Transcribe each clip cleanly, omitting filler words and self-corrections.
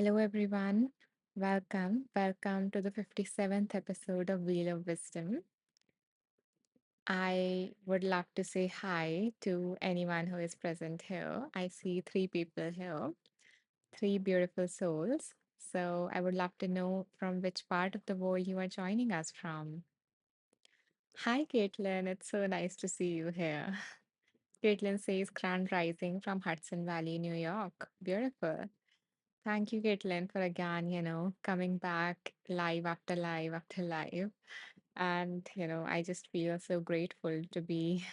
Hello, everyone. Welcome to the 57th episode of Wheel of Wisdom. I would love to say hi to anyone who is present here. I see three people here, three beautiful souls. So I would love to know from which part of the world you are joining us from. Hi, Caitlin. It's so nice to see you here. Caitlin says Grand Rising from Hudson Valley, New York. Beautiful. Thank you, Caitlin, for again, coming back live after live after live. And, I just feel so grateful to be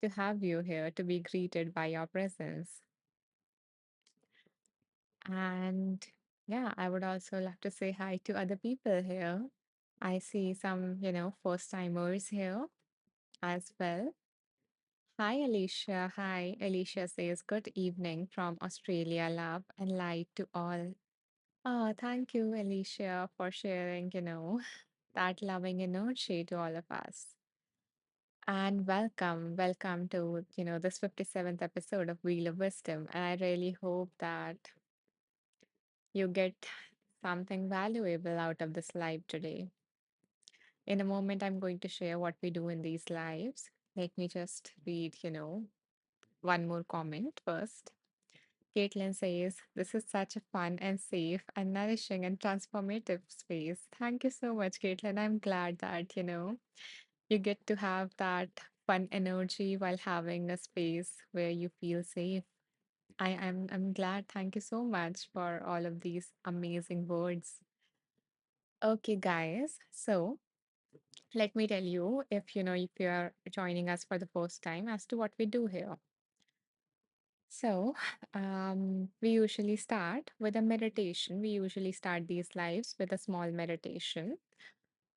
to have you here, to be greeted by your presence. And yeah, I would also love to say hi to other people here. I see some, first timers here as well. Hi, Alicia. Hi, Alicia says, good evening from Australia, love and light to all. Oh, thank you, Alicia, for sharing, that loving energy to all of us. And welcome to, this 57th episode of Wheel of Wisdom. And I really hope that you get something valuable out of this live today. In a moment, I'm going to share what we do in these lives. Let me just read, one more comment first. Caitlin says, this is such a fun and safe and nourishing and transformative space. Thank you so much, Caitlin. I'm glad that, you get to have that fun energy while having a space where you feel safe. I'm glad. Thank you so much for all of these amazing words. Okay, guys. So let me tell you if you are joining us for the first time as to what we do here. So, we usually start with a meditation. We usually start these lives with a small meditation,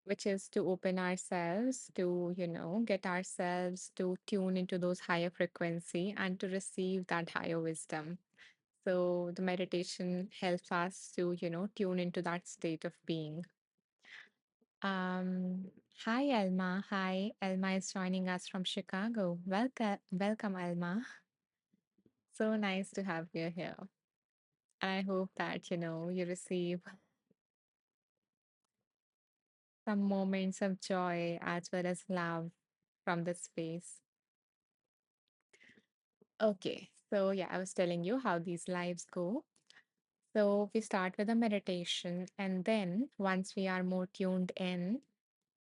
which is to open ourselves, to, get ourselves to tune into those higher frequency and to receive that higher wisdom. So, the meditation helps us to, tune into that state of being. Um, Hi, Elma. Hi, Elma is joining us from Chicago. Welcome, Elma. So nice to have you here. I hope that, you receive some moments of joy as well as love from this space. Okay, so yeah, I was telling you how these lives go. So we start with a meditation, and then once we are more tuned in,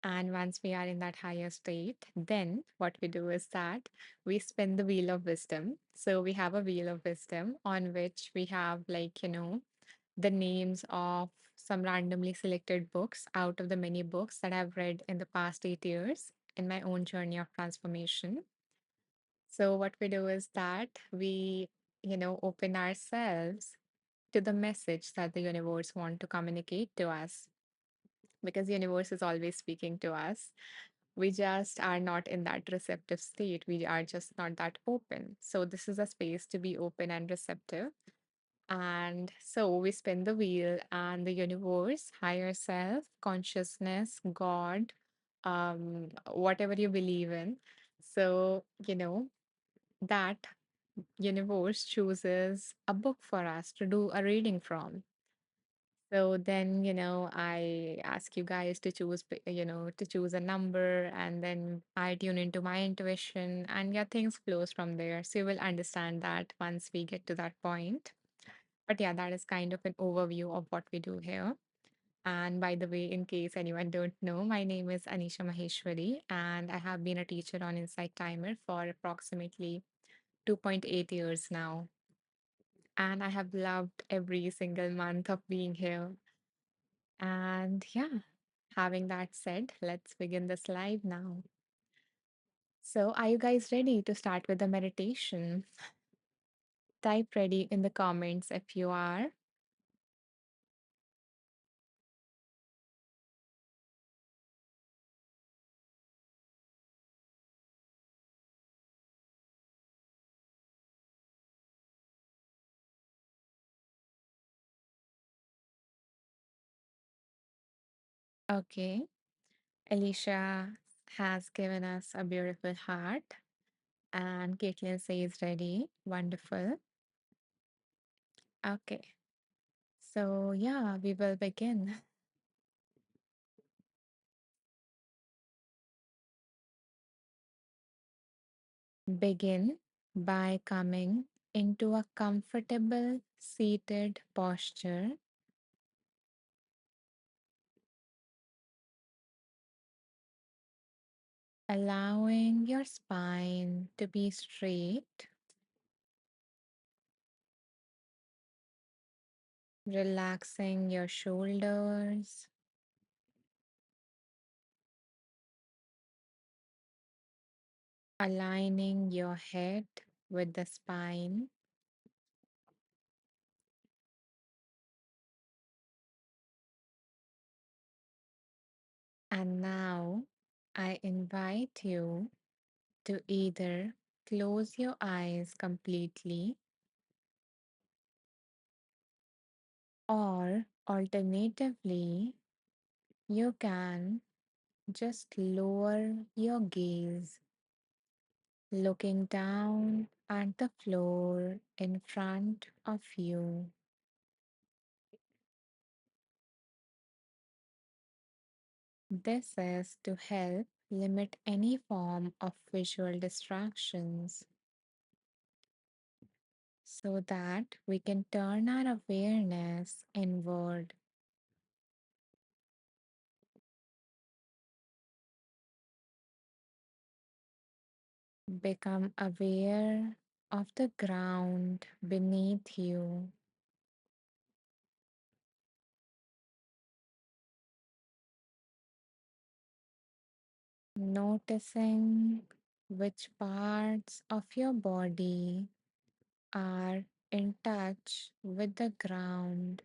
and once we are in that higher state, then what we do is that we spin the wheel of wisdom. So we have a wheel of wisdom on which we have, like, the names of some randomly selected books out of the many books that I've read in the past 8 years in my own journey of transformation. So, what we do is that we, open ourselves to the message that the universe want to communicate to us because the universe is always speaking to us. We just are not in that receptive state. We are just not that open. So, this is a space to be open and receptive. And so we spin the wheel, and the universe, higher self, consciousness, God, whatever you believe in. So, that universe chooses a book for us to do a reading from. So then, I ask you guys to choose, to choose a number, and then I tune into my intuition, and yeah, things flows from there. So you will understand that once we get to that point. But yeah, that is kind of an overview of what we do here. And by the way, in case anyone don't know, my name is Anisha Maheshwari, and I have been a teacher on Insight Timer for approximately 2.8 years now. And I have loved every single month of being here. And yeah, having that said, let's begin this live now. So, are you guys ready to start with the meditation? Type ready in the comments if you are. Okay. Alicia has given us a beautiful heart, and Caitlin says ready. Wonderful. Okay. So, yeah, we will begin. Begin by coming into a comfortable seated posture, allowing your spine to be straight, relaxing your shoulders, aligning your head with the spine. And now I invite you to either close your eyes completely or alternatively, you can just lower your gaze, looking down at the floor in front of you. This is to help limit any form of visual distractions so that we can turn our awareness inward, become aware of the ground beneath you, noticing which parts of your body are in touch with the ground.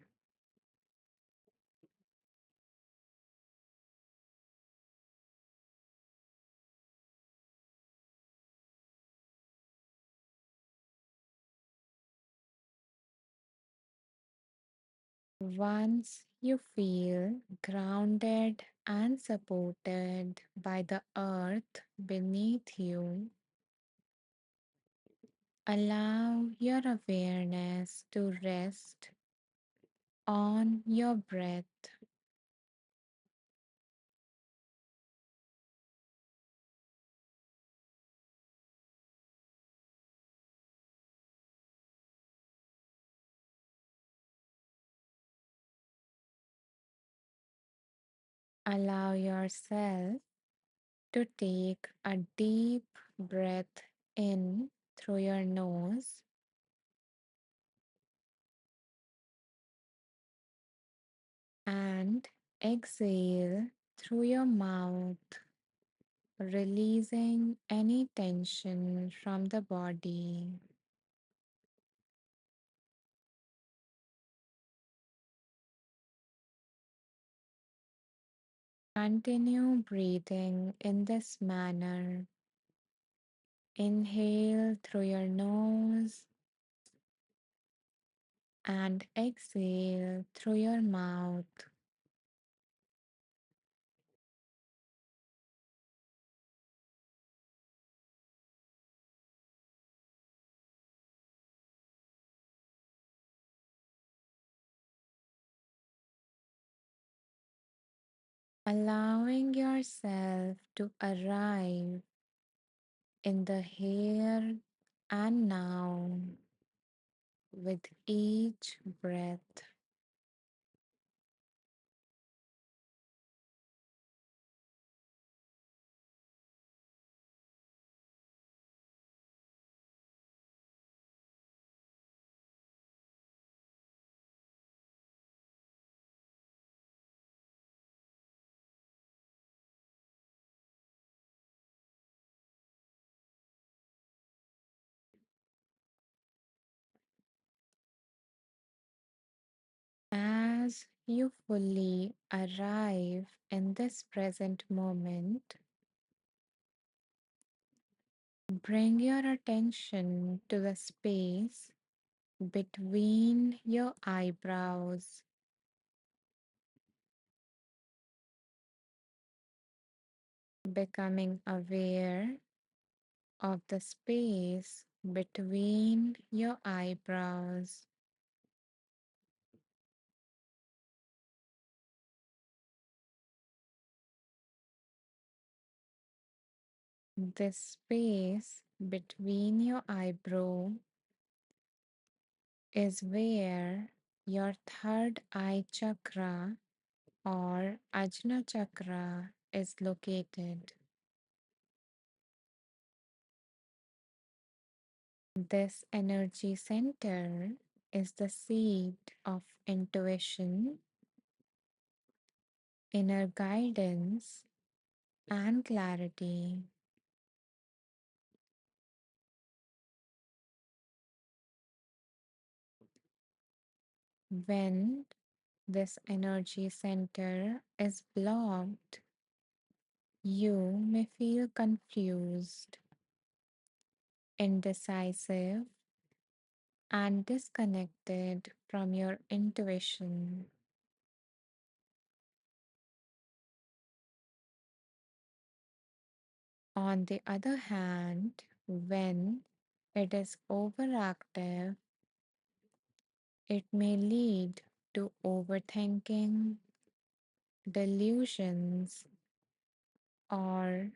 Once you feel grounded and supported by the earth beneath you, allow your awareness to rest on your breath. Allow yourself to take a deep breath in through your nose and exhale through your mouth, releasing any tension from the body. Continue breathing in this manner. Inhale through your nose and exhale through your mouth. Allowing yourself to arrive in the here and now with each breath. As you fully arrive in this present moment, bring your attention to the space between your eyebrows, becoming aware of the space between your eyebrows. This space between your eyebrow is where your third eye chakra or Ajna chakra is located. This energy center is the seat of intuition, inner guidance, and clarity. When this energy center is blocked, you may feel confused, indecisive, and disconnected from your intuition. On the other hand, when it is overactive, it may lead to overthinking, delusions, or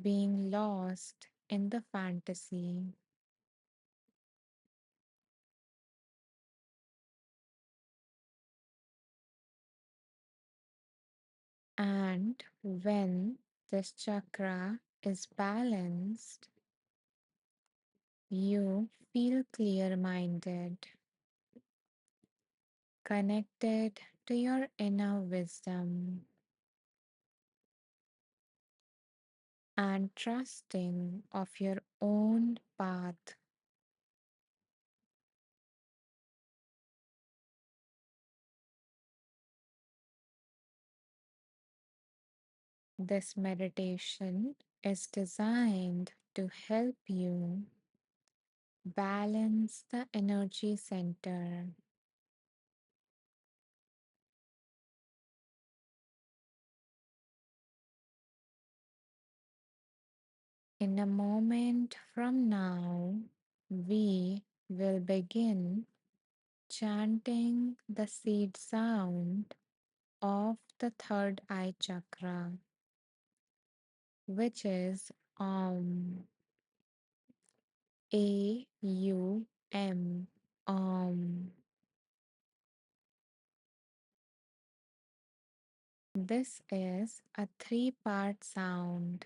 being lost in the fantasy. And when this chakra is balanced, you feel clear minded, connected to your inner wisdom, and trusting of your own path. This meditation is designed to help you balance the energy center. In a moment from now, we will begin chanting the seed sound of the third eye chakra, which is Om. AUM. Om. This is a three-part sound.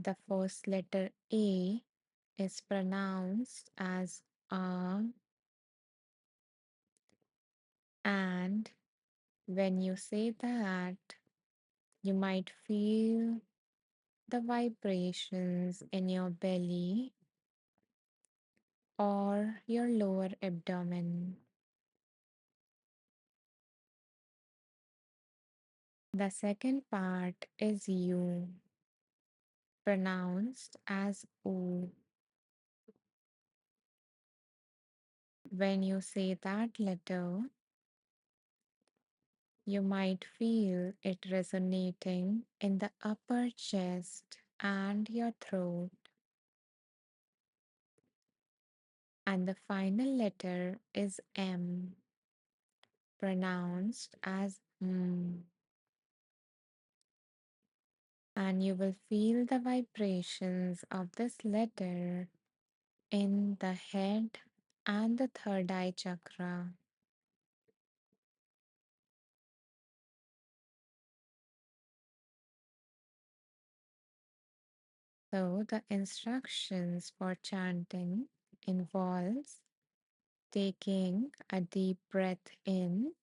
The first letter A is pronounced as A, and when you say that, you might feel the vibrations in your belly or your lower abdomen. The second part is U, pronounced as O. When you say that letter, you might feel it resonating in the upper chest and your throat. And the final letter is M, pronounced as M. And you will feel the vibrations of this letter in the head and the third eye chakra. So the instructions for chanting involves taking a deep breath in,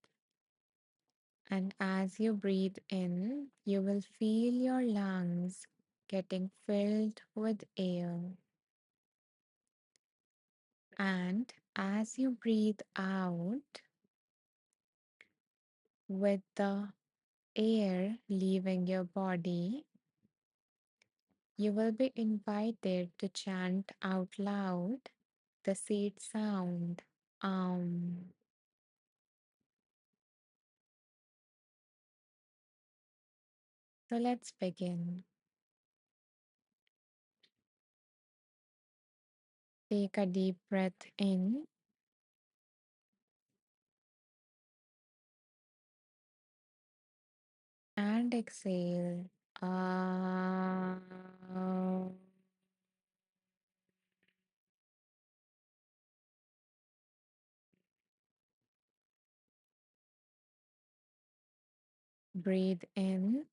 and as you breathe in, you will feel your lungs getting filled with air. And as you breathe out, with the air leaving your body, you will be invited to chant out loud the seed sound. Um. So let's begin. Take a deep breath in and exhale. Uh, breathe in.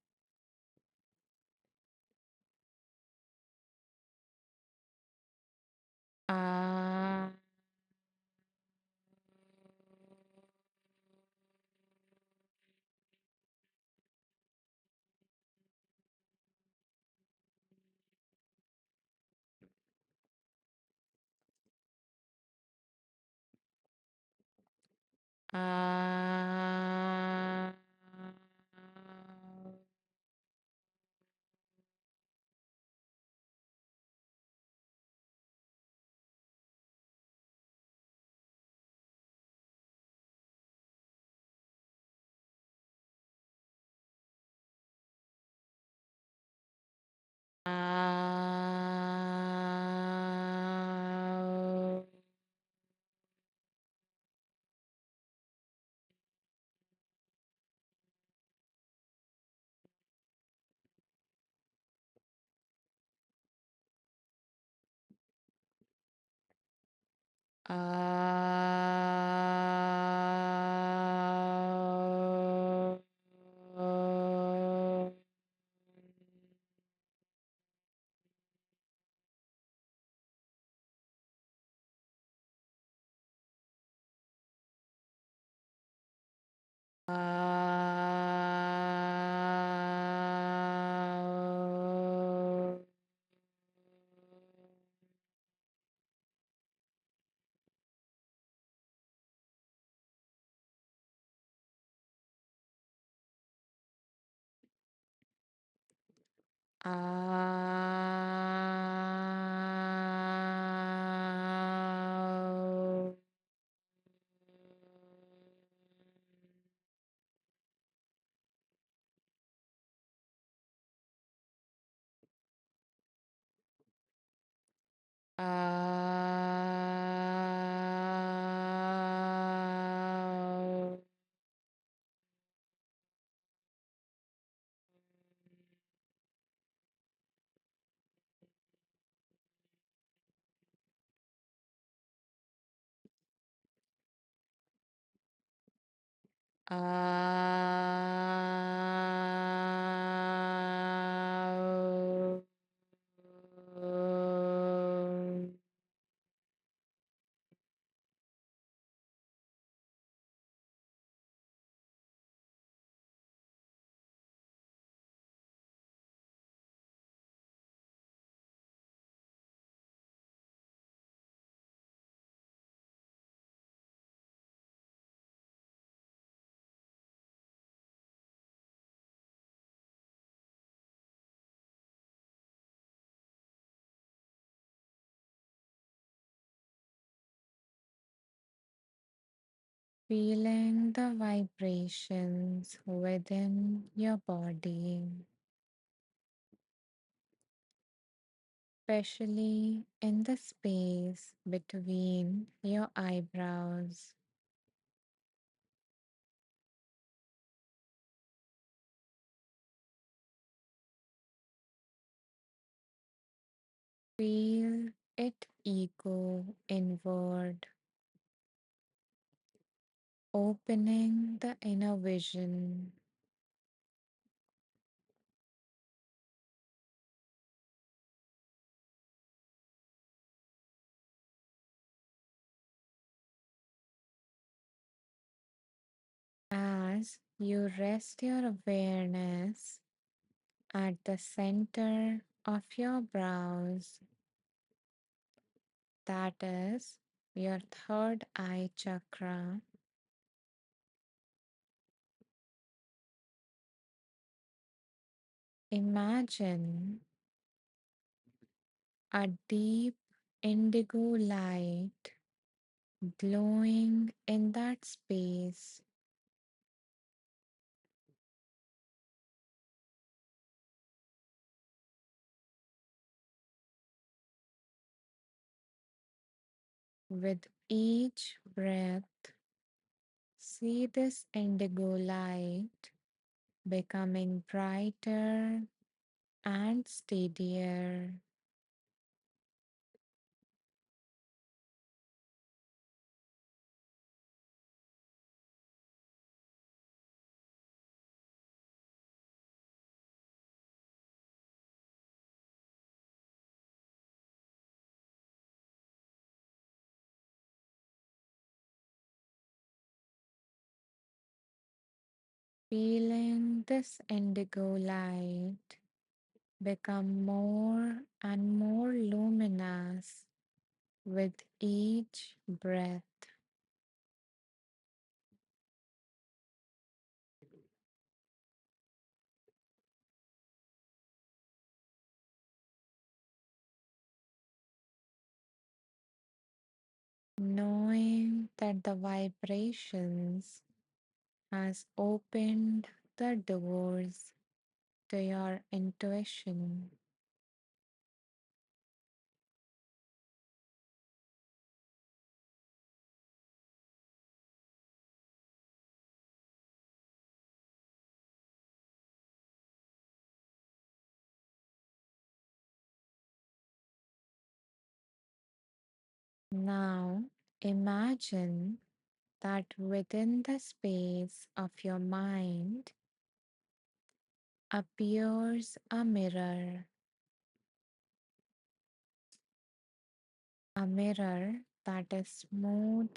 Uh, uh, uh, feeling the vibrations within your body, especially in the space between your eyebrows. Feel it echo inward, opening the inner vision as you rest your awareness at the center of your brows, that is your third eye chakra. Imagine a deep indigo light glowing in that space, with each breath. See this indigo light becoming brighter and steadier. Feeling this indigo light become more and more luminous with each breath, knowing that the vibrations has opened the doors to your intuition. Now imagine that within the space of your mind appears a mirror that is smooth,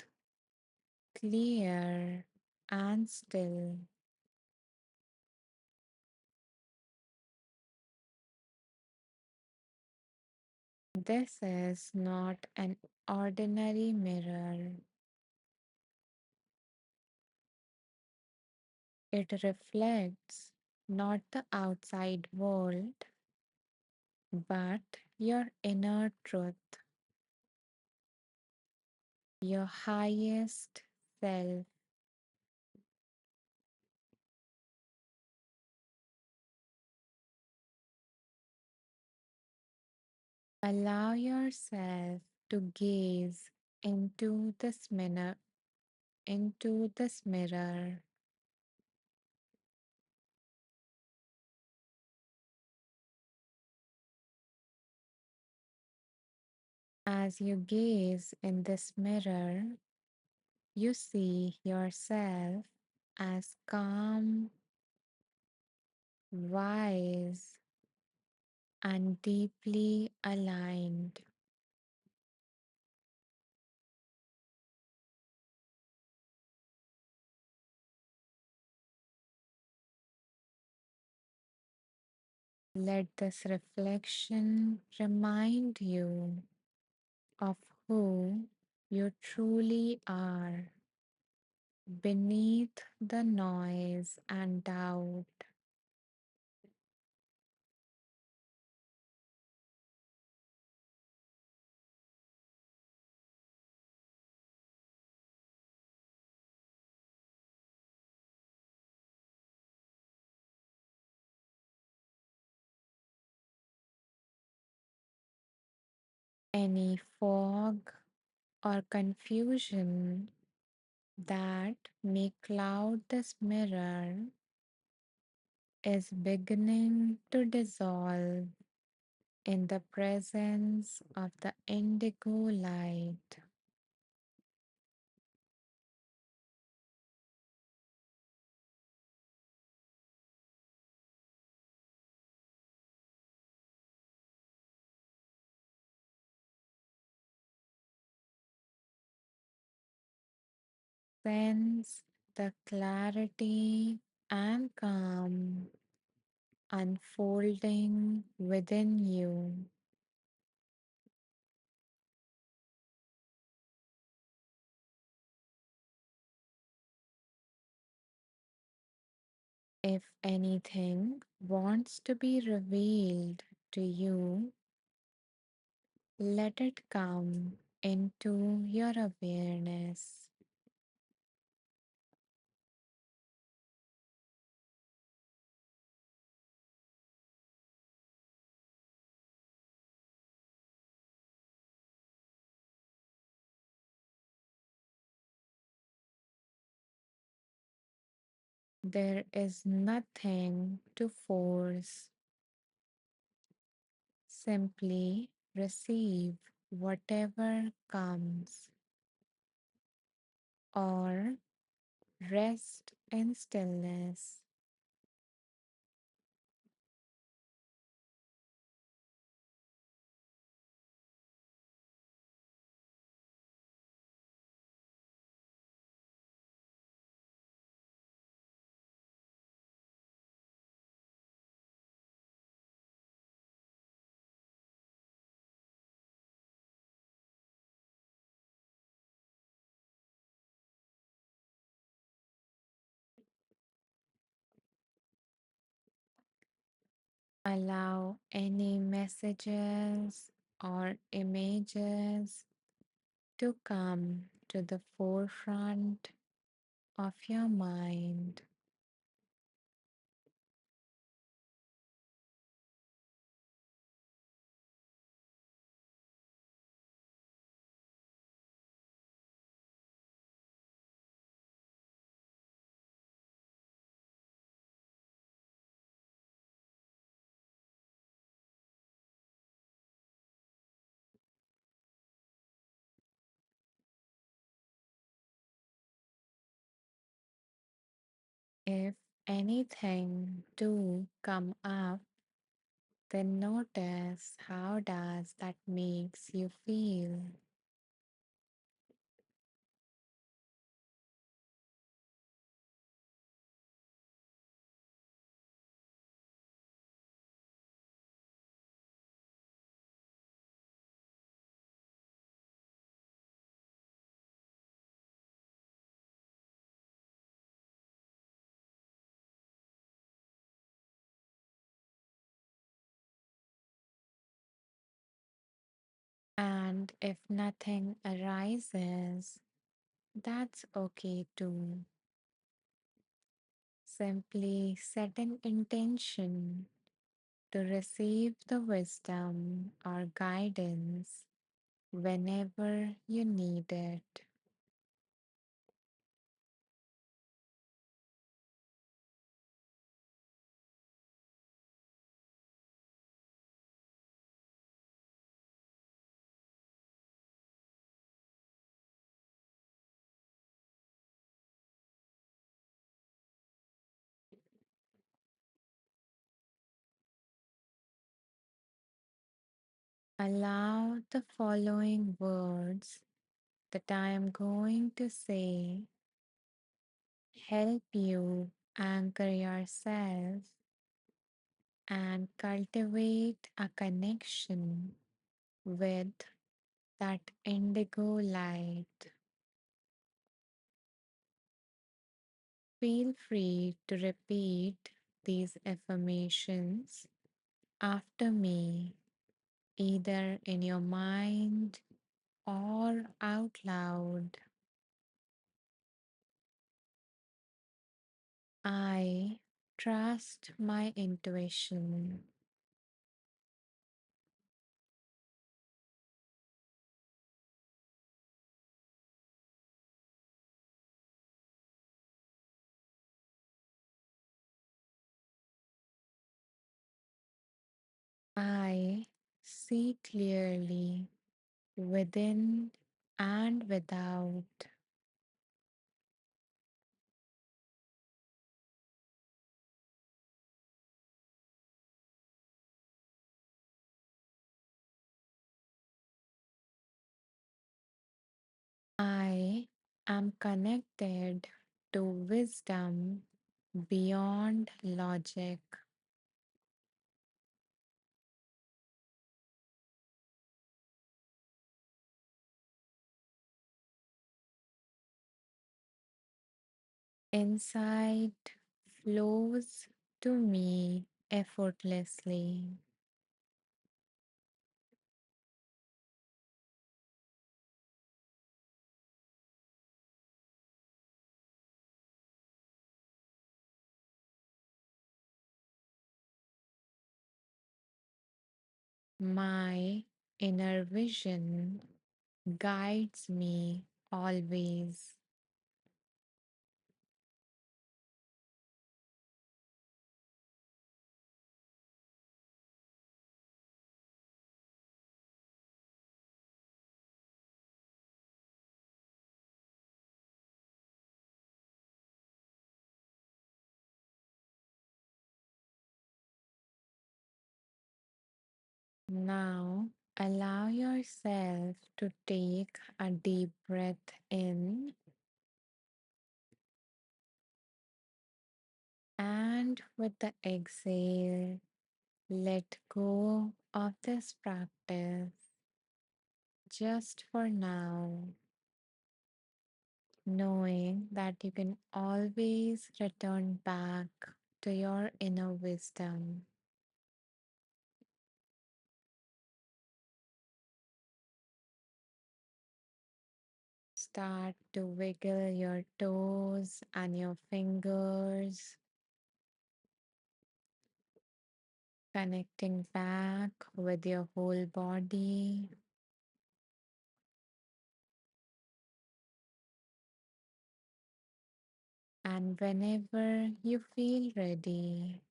clear, and still. This is not an ordinary mirror. It reflects not the outside world, but your inner truth, your highest self. Allow yourself to gaze into this mirror. As you gaze in this mirror, you see yourself as calm, wise, and deeply aligned. Let this reflection remind you of who you truly are beneath the noise and doubt. Any fog or confusion that may cloud this mirror is beginning to dissolve in the presence of the indigo light. Sense the clarity and calm unfolding within you. If anything wants to be revealed to you, let it come into your awareness. There is nothing to force, Simply receive whatever comes or rest in stillness. Allow any messages or images to come to the forefront of your mind. If anything do come up, then notice how does that makes you feel. And if nothing arises, that's okay too. Simply set an intention to receive the wisdom or guidance whenever you need it. Allow the following words that I am going to say help you anchor yourself and cultivate a connection with that indigo light. Feel free to repeat these affirmations after me, either in your mind or out loud. I trust my intuition. I see clearly within and without. I am connected to wisdom beyond logic. Insight flows to me effortlessly. My inner vision guides me always. Now, allow yourself to take a deep breath in, and with the exhale, let go of this practice just for now, knowing that you can always return back to your inner wisdom. Start to wiggle your toes and your fingers, connecting back with your whole body. And whenever you feel ready,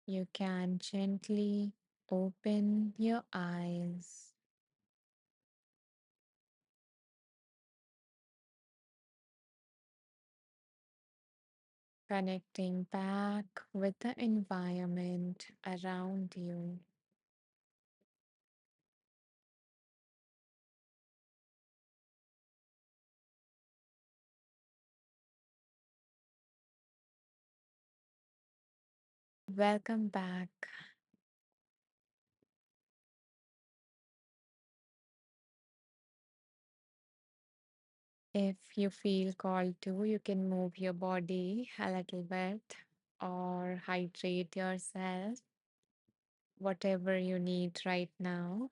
you can gently open your eyes. Connecting back with the environment around you. Welcome back. If you feel called to, you can move your body a little bit or hydrate yourself, whatever you need right now.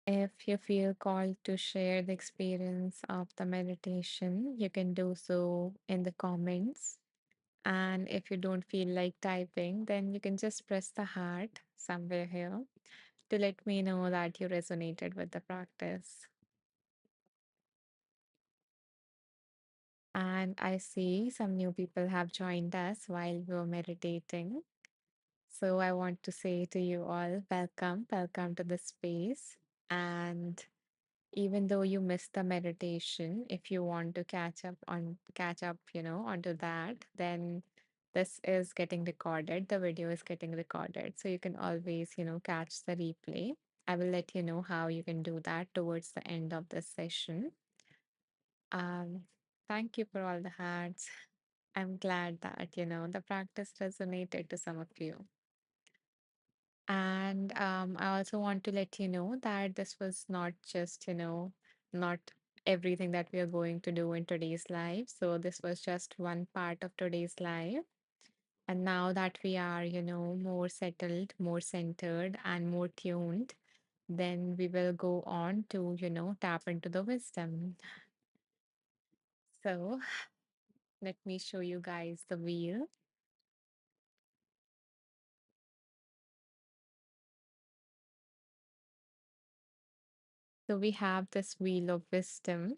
If you feel called to share the experience of the meditation, you can do so in the comments. And if you don't feel like typing, then you can just press the heart somewhere here to let me know that you resonated with the practice. And I see some new people have joined us while we were meditating. So I want to say to you all, welcome, welcome to the space. And even though you missed the meditation, if you want to catch up, onto that, then this is getting recorded. The video is getting recorded. So you can always, catch the replay. I will let you know how you can do that towards the end of this session. Um, Thank you for all the hearts. I'm glad that, the practice resonated to some of you. And I also want to let you know that this was not just, not everything that we are going to do in today's live. So this was just one part of today's live. And now that we are, more settled, more centered, and more tuned, then we will go on to, tap into the wisdom. So let me show you guys the wheel. So we have this wheel of wisdom,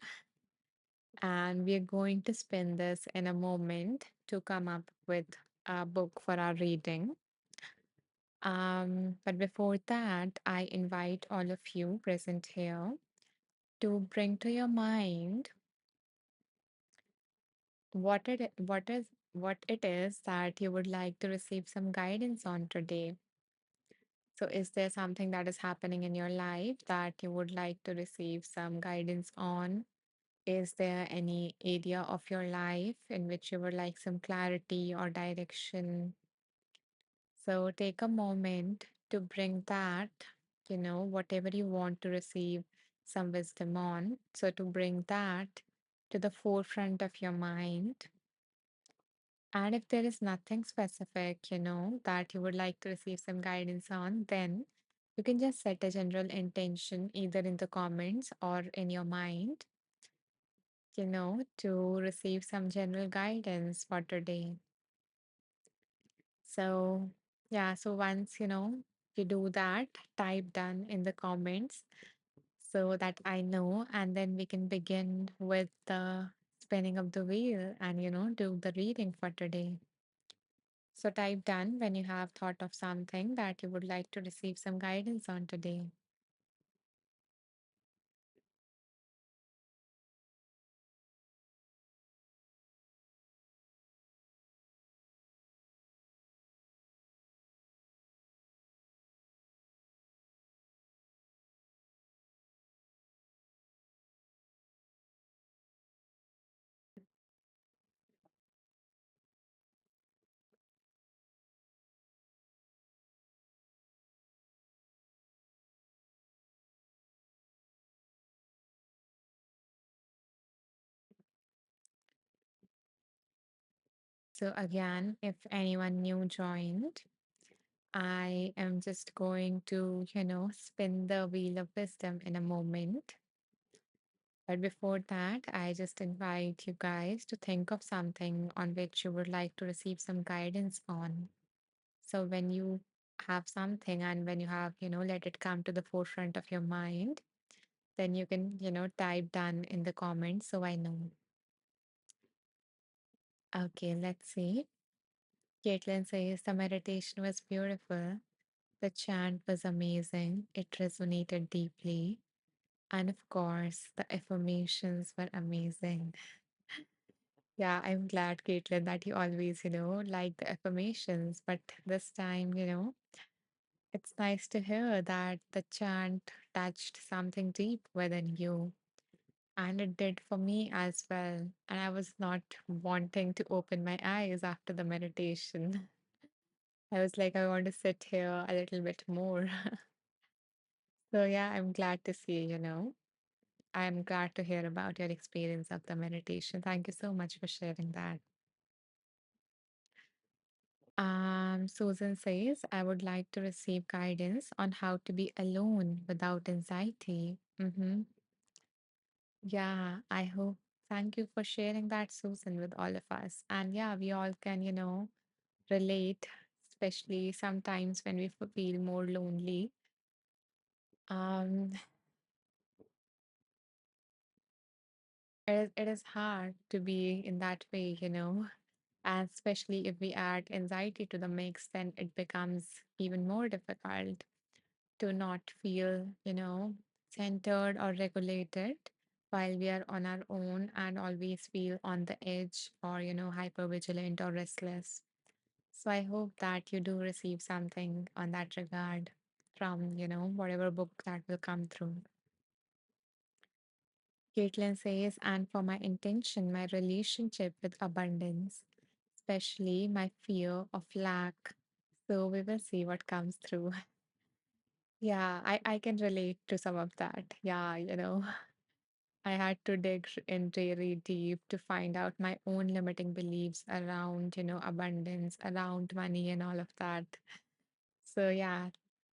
and we are going to spin this in a moment to come up with a book for our reading. But before that, I invite all of you present here to bring to your mind what it is that you would like to receive some guidance on today. So is there something that is happening in your life that you would like to receive some guidance on? Is there any area of your life in which you would like some clarity or direction? So take a moment to bring that, whatever you want to receive some wisdom on. So to bring that to the forefront of your mind. And if there is nothing specific, that you would like to receive some guidance on, then you can just set a general intention either in the comments or in your mind, to receive some general guidance for today. So, yeah, so once, you do that, type done in the comments so that I know, and then we can begin with the spinning of the wheel and, do the reading for today. So type done when you have thought of something that you would like to receive some guidance on today. So again, if anyone new joined, I am just going to, spin the wheel of wisdom in a moment. But before that, I just invite you guys to think of something on which you would like to receive some guidance on. So when you have something and when you have, let it come to the forefront of your mind, then you can, type done in the comments so I know. Okay, let's see. Caitlin says the meditation was beautiful. The chant was amazing. It resonated deeply. And of course, the affirmations were amazing. Yeah, I'm glad, Caitlin, that you always, like the affirmations. But this time, it's nice to hear that the chant touched something deep within you. And it did for me as well. And I was not wanting to open my eyes after the meditation. I was like, I want to sit here a little bit more. So, yeah, I'm glad to see, I'm glad to hear about your experience of the meditation. Thank you so much for sharing that. Susan says, I would like to receive guidance on how to be alone without anxiety. Yeah, I hope. Thank you for sharing that, Susan, with all of us. And yeah, we all can, relate, especially sometimes when we feel more lonely. Um, it is hard to be in that way, and especially if we add anxiety to the mix, then it becomes even more difficult to not feel, centered or regulated while we are on our own and always feel on the edge or, hyper vigilant or restless. So I hope that you do receive something on that regard from, whatever book that will come through. Caitlin says, and for my intention, my relationship with abundance, especially my fear of lack. So we will see what comes through. Yeah, I can relate to some of that. Yeah, I had to dig in really deep to find out my own limiting beliefs around, abundance, around money and all of that. So yeah,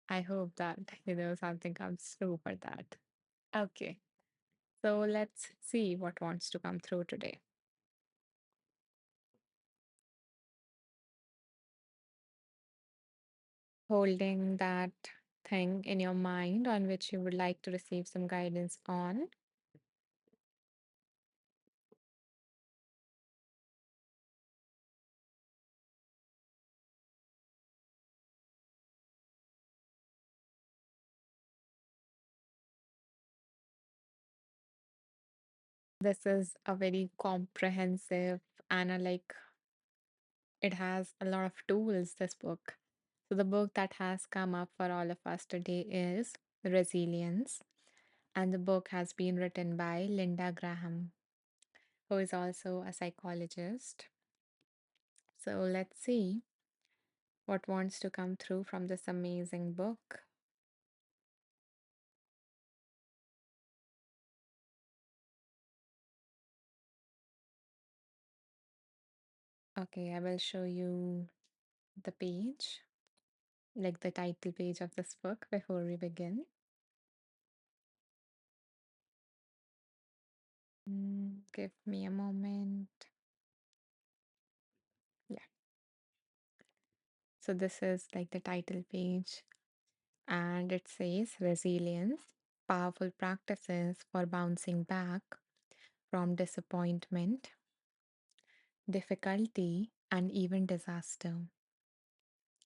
I hope that, something comes through for that. Okay, so let's see what wants to come through today. Holding that thing in your mind on which you would like to receive some guidance on. This is a very comprehensive and it has a lot of tools, this book. So, the book that has come up for all of us today is Resilience, and the book has been written by Linda Graham, who is also a psychologist. So, let's see what wants to come through from this amazing book. Okay, I will show you the page, like the title page of this book before we begin. Give me a moment. Yeah. So this is like the title page, and it says resilience, powerful practices for bouncing back from disappointment, difficulty, and even disaster.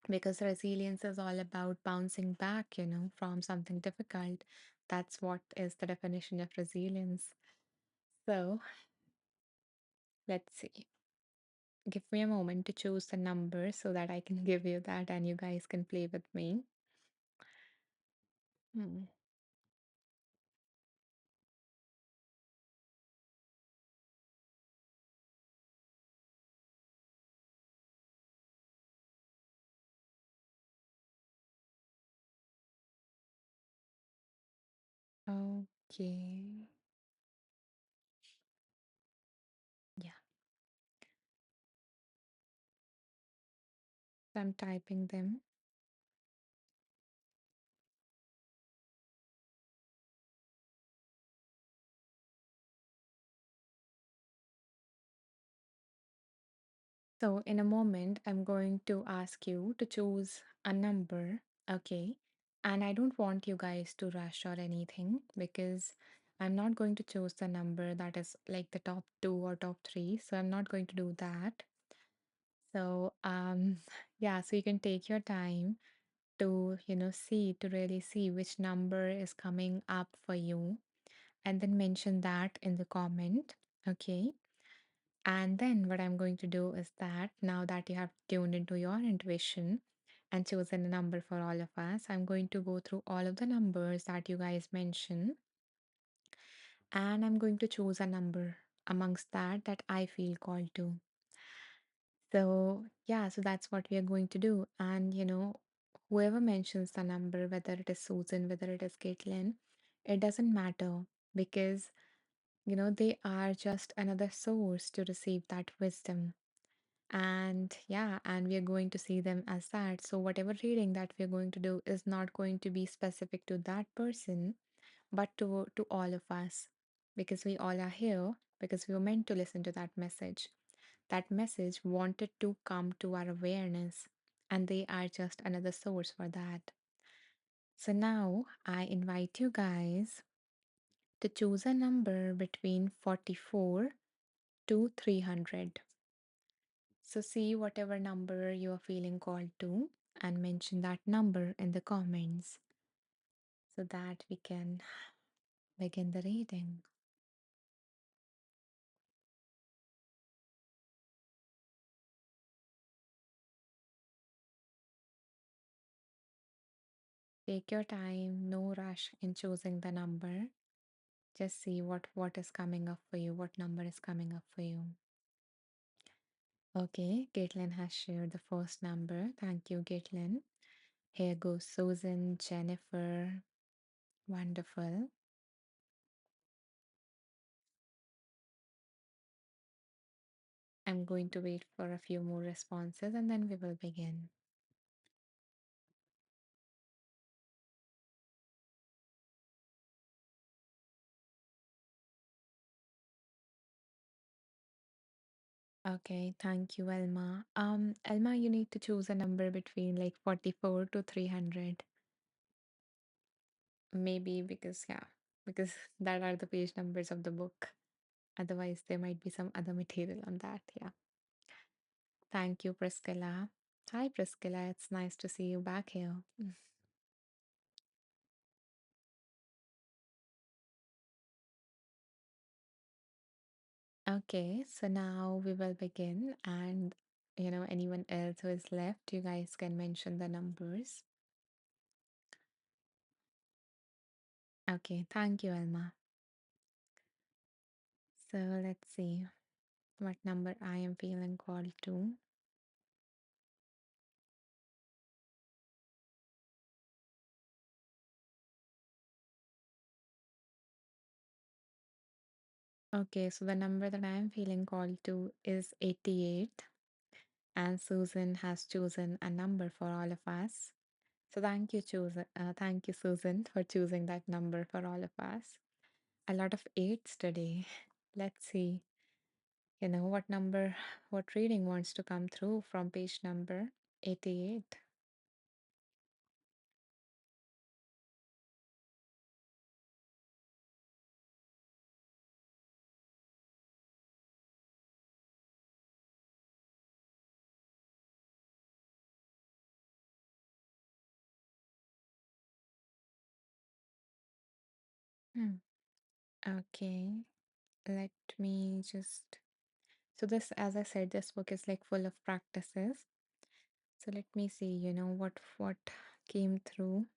because resilience is all about bouncing back, from something difficult. That's what is the definition of resilience. So let's see. Give me a moment to choose the number so that I can give you that and you guys can play with me. Hmm. Okay. Yeah, so I'm typing them. So, in a moment, I'm going to ask you to choose a number, okay? And I don't want you guys to rush or anything because I'm not going to choose the number that is like the top two or top three. So, I'm not going to do that. So, yeah, so you can take your time to, to really see which number is coming up for you and then mention that in the comment, okay? And then what I'm going to do is that now that you have tuned into your intuition and chosen a number for all of us, I'm going to go through all of the numbers that you guys mention and I'm going to choose a number amongst that I feel called to. So, yeah, so that's what we are going to do. And, whoever mentions the number, whether it is Susan, whether it is Caitlin, it doesn't matter because, they are just another source to receive that wisdom. And yeah, and we are going to see them as that. So, whatever reading that we are going to do is not going to be specific to that person, but to all of us, because we all are here, because we were meant to listen to that message. That message wanted to come to our awareness, and they are just another source for that. So, now I invite you guys to choose a number between 44 to 300. So, see whatever number you are feeling called to and mention that number in the comments so that we can begin the reading. Take your time, no rush in choosing the number. Just see what is coming up for you, what number is coming up for you. Okay, Caitlin has shared the first number. Thank you, Caitlin. Here goes Susan, Jennifer. Wonderful. I'm going to wait for a few more responses and then we will begin. Okay, thank you, Elma. Elma, you need to choose a number between like 44 to 300. Maybe because, yeah, because that are the page numbers of the book. Otherwise, there might be some other material on that. Yeah. Thank you, Priscilla. Hi, Priscilla. It's nice to see you back here. Okay, so now we will begin. And, anyone else who is left, you guys can mention the numbers. Okay, thank you, Elma. So let's see what number I am feeling called to. Okay, so the number that I am feeling called to is 88, and Susan has chosen a number for all of us. So thank you, Susan, for choosing that number for all of us. A lot of eights today. Let's see, what number, what reading wants to come through from page number 88. Hmm. Okay, let me just. So, this, as I said, this book is like full of practices. So, let me see, what came through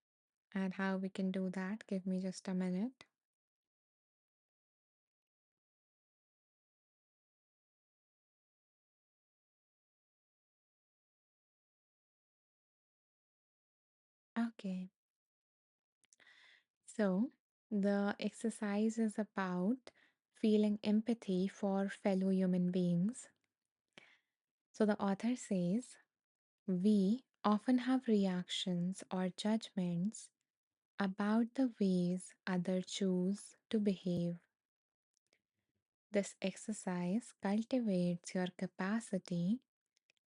and how we can do that. Give me just a minute. Okay, so the exercise is about feeling empathy for fellow human beings. So, the author says, we often have reactions or judgments about the ways others choose to behave. This exercise cultivates your capacity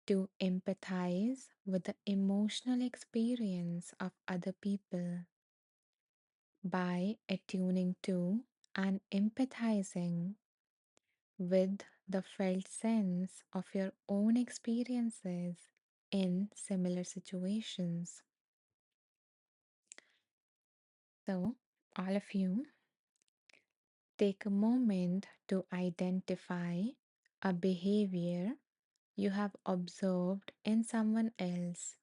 to empathize with the emotional experience of other people by attuning to and empathizing with the felt sense of your own experiences in similar situations. So, all of you, take a moment to identify a behavior you have observed in someone else,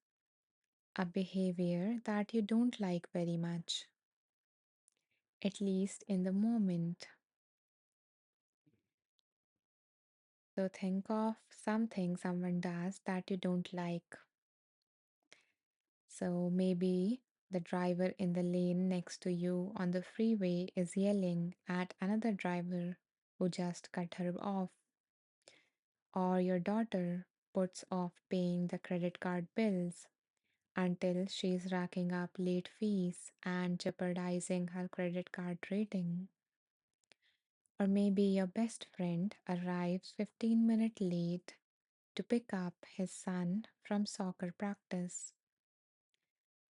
a behavior that you don't like very much, at least in the moment. So think of something someone does that you don't like. So maybe the driver in the lane next to you on the freeway is yelling at another driver who just cut her off, or your daughter puts off paying the credit card bills until she's racking up late fees and jeopardizing her credit card rating. Or maybe your best friend arrives 15 minutes late to pick up his son from soccer practice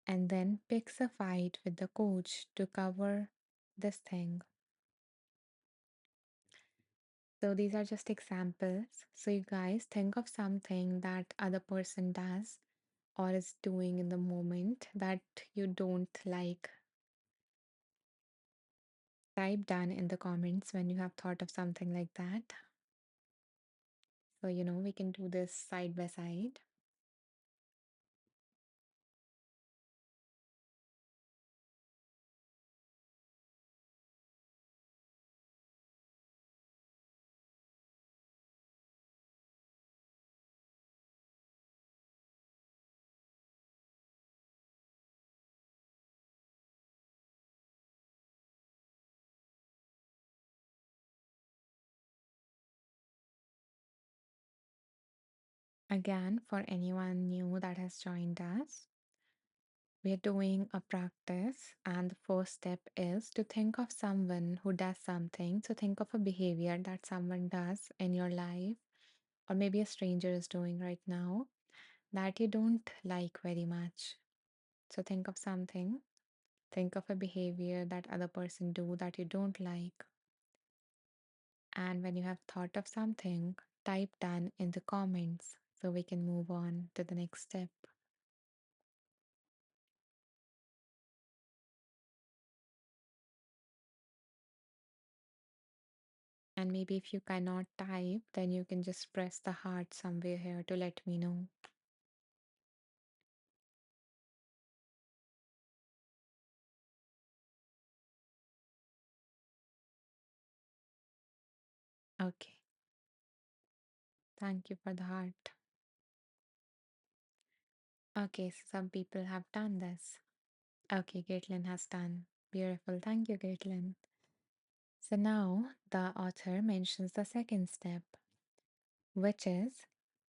and then picks a fight with the coach to cover this thing. So these are just examples. So you guys think of something that other person does or is doing in the moment that you don't like. Type down in the comments when you have thought of something like that. So we can do this side by side. Again, for anyone new that has joined us, we're doing a practice, and the first step is to think of someone who does something. So, think of a behavior that someone does in your life, or maybe a stranger is doing right now that you don't like very much. So, think of something, think of a behavior that other person do that you don't like. And when you have thought of something, type done in the comments so we can move on to the next step. And maybe if you cannot type, then you can just press the heart somewhere here to let me know. Okay, thank you for the heart. Okay, so some people have done this. Okay, Caitlin has done. Beautiful. Thank you, Caitlin. So now the author mentions the second step, which is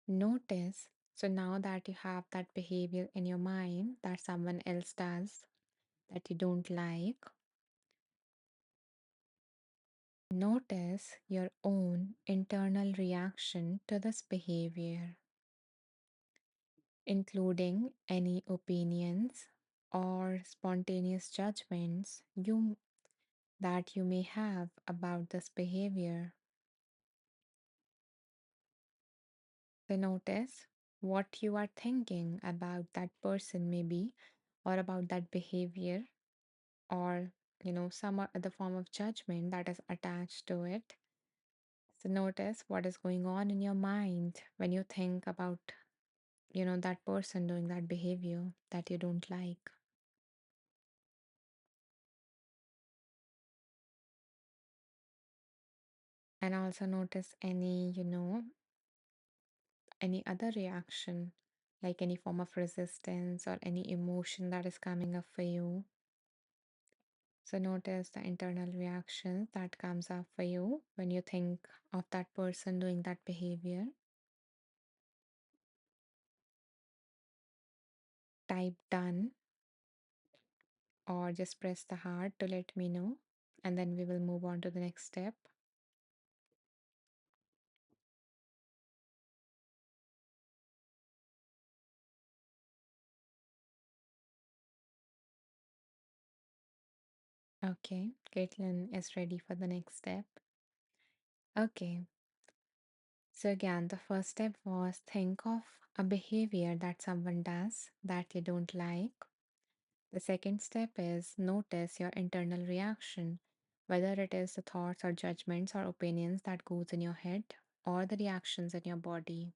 notice. So now that you have that behavior in your mind that someone else does that you don't like, notice your own internal reaction to this behavior, including any opinions or spontaneous judgments that you may have about this behavior. So notice what you are thinking about that person maybe, or about that behavior, or some other form of judgment that is attached to it. So notice what is going on in your mind when you think about, that person doing that behavior that you don't like. And also notice any other reaction, like any form of resistance or any emotion that is coming up for you. So notice the internal reaction that comes up for you when you think of that person doing that behavior. Type done or just press the heart to let me know, and then we will move on to the next step. Okay, Caitlin is ready for the next step. Okay, so again, the first step was think of a behavior that someone does that you don't like. The second step is notice your internal reaction, whether it is the thoughts or judgments or opinions that goes in your head or the reactions in your body.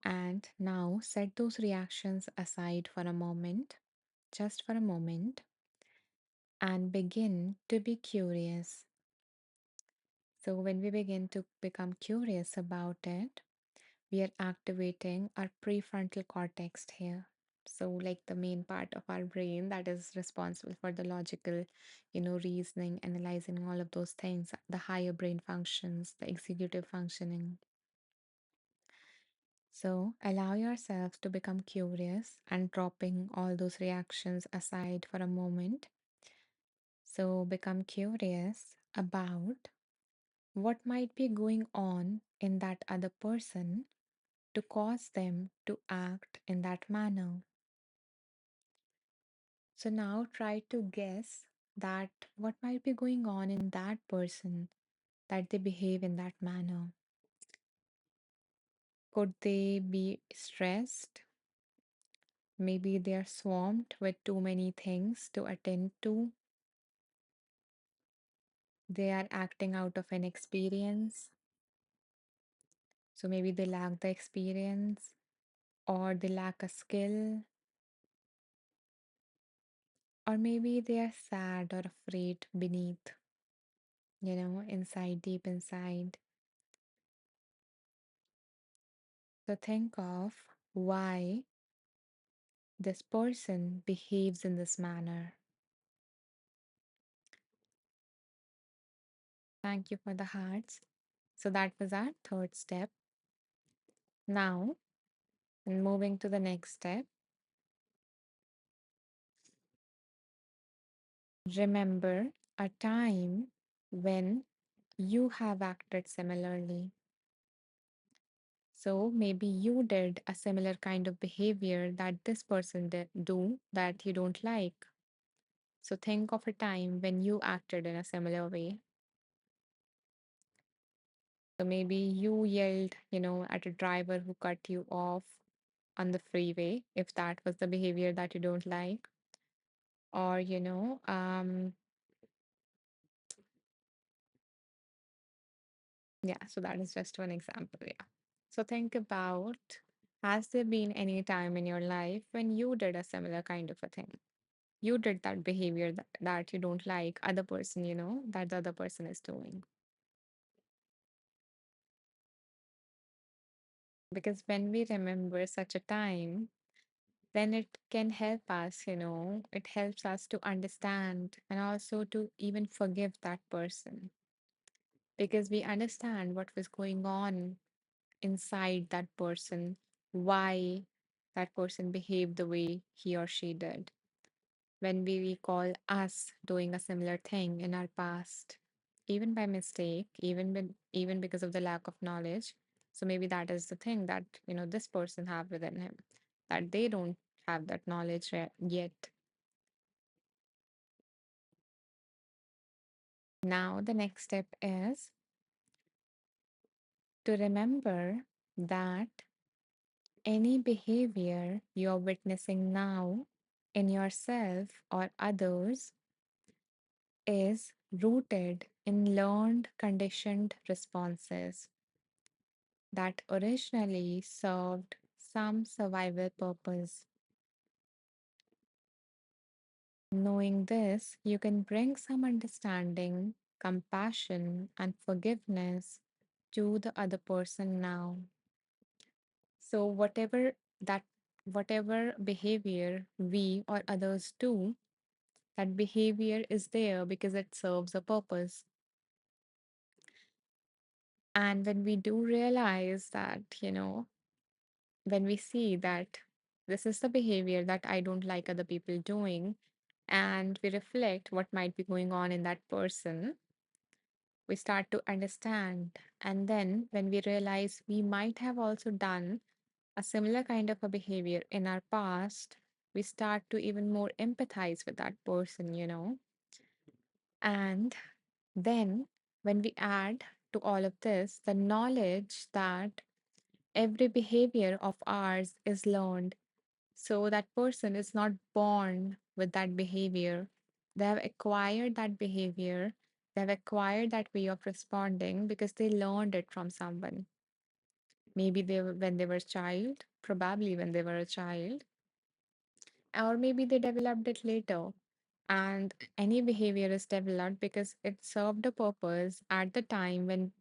And now set those reactions aside for a moment, just for a moment, and begin to be curious. So when we begin to become curious about it, we are activating our prefrontal cortex here. So, like the main part of our brain that is responsible for the logical, reasoning, analyzing all of those things, the higher brain functions, the executive functioning. So, allow yourself to become curious and dropping all those reactions aside for a moment. So, become curious about what might be going on in that other person to cause them to act in that manner. So now try to guess that what might be going on in that person that they behave in that manner. Could they be stressed? Maybe they are swamped with too many things to attend to. They are acting out of an experience. So maybe they lack the experience or they lack a skill, or maybe they are sad or afraid beneath, inside, deep inside. So think of why this person behaves in this manner. Thank you for the hearts. So that was our third step. Now, moving to the next step, remember a time when you have acted similarly. So maybe you did a similar kind of behavior that this person did do that you don't like. So think of a time when you acted in a similar way. So maybe you yelled, at a driver who cut you off on the freeway, if that was the behavior that you don't like. Or, yeah, so that is just one example. Yeah. So think about, has there been any time in your life when you did a similar kind of a thing? You did that behavior that you don't like, other person, that the other person is doing. Because when we remember such a time, then it can help us, it helps us to understand and also to even forgive that person because we understand what was going on inside that person, why that person behaved the way he or she did. When we recall us doing a similar thing in our past, even by mistake, even because of the lack of knowledge. So maybe that is the thing that this person have within him, that they don't have that knowledge yet. Now the next step is to remember that any behavior you're witnessing now in yourself or others is rooted in learned conditioned responses that originally served some survival purpose. Knowing this, you can bring some understanding, compassion, and forgiveness to the other person now. So, that, whatever behavior we or others do, that behavior is there because it serves a purpose. And when we do realize that, when we see that this is the behavior that I don't like other people doing, and we reflect what might be going on in that person, we start to understand. And then when we realize we might have also done a similar kind of a behavior in our past, we start to even more empathize with that person. And then when we add to all of this the knowledge that every behavior of ours is learned, so that person is not born with that behavior. They have acquired that behavior, they have acquired that way of responding because they learned it from someone. Maybe when they were a child, probably when they were a child, or maybe they developed it later. And any behavior is developed because it served a purpose at the time when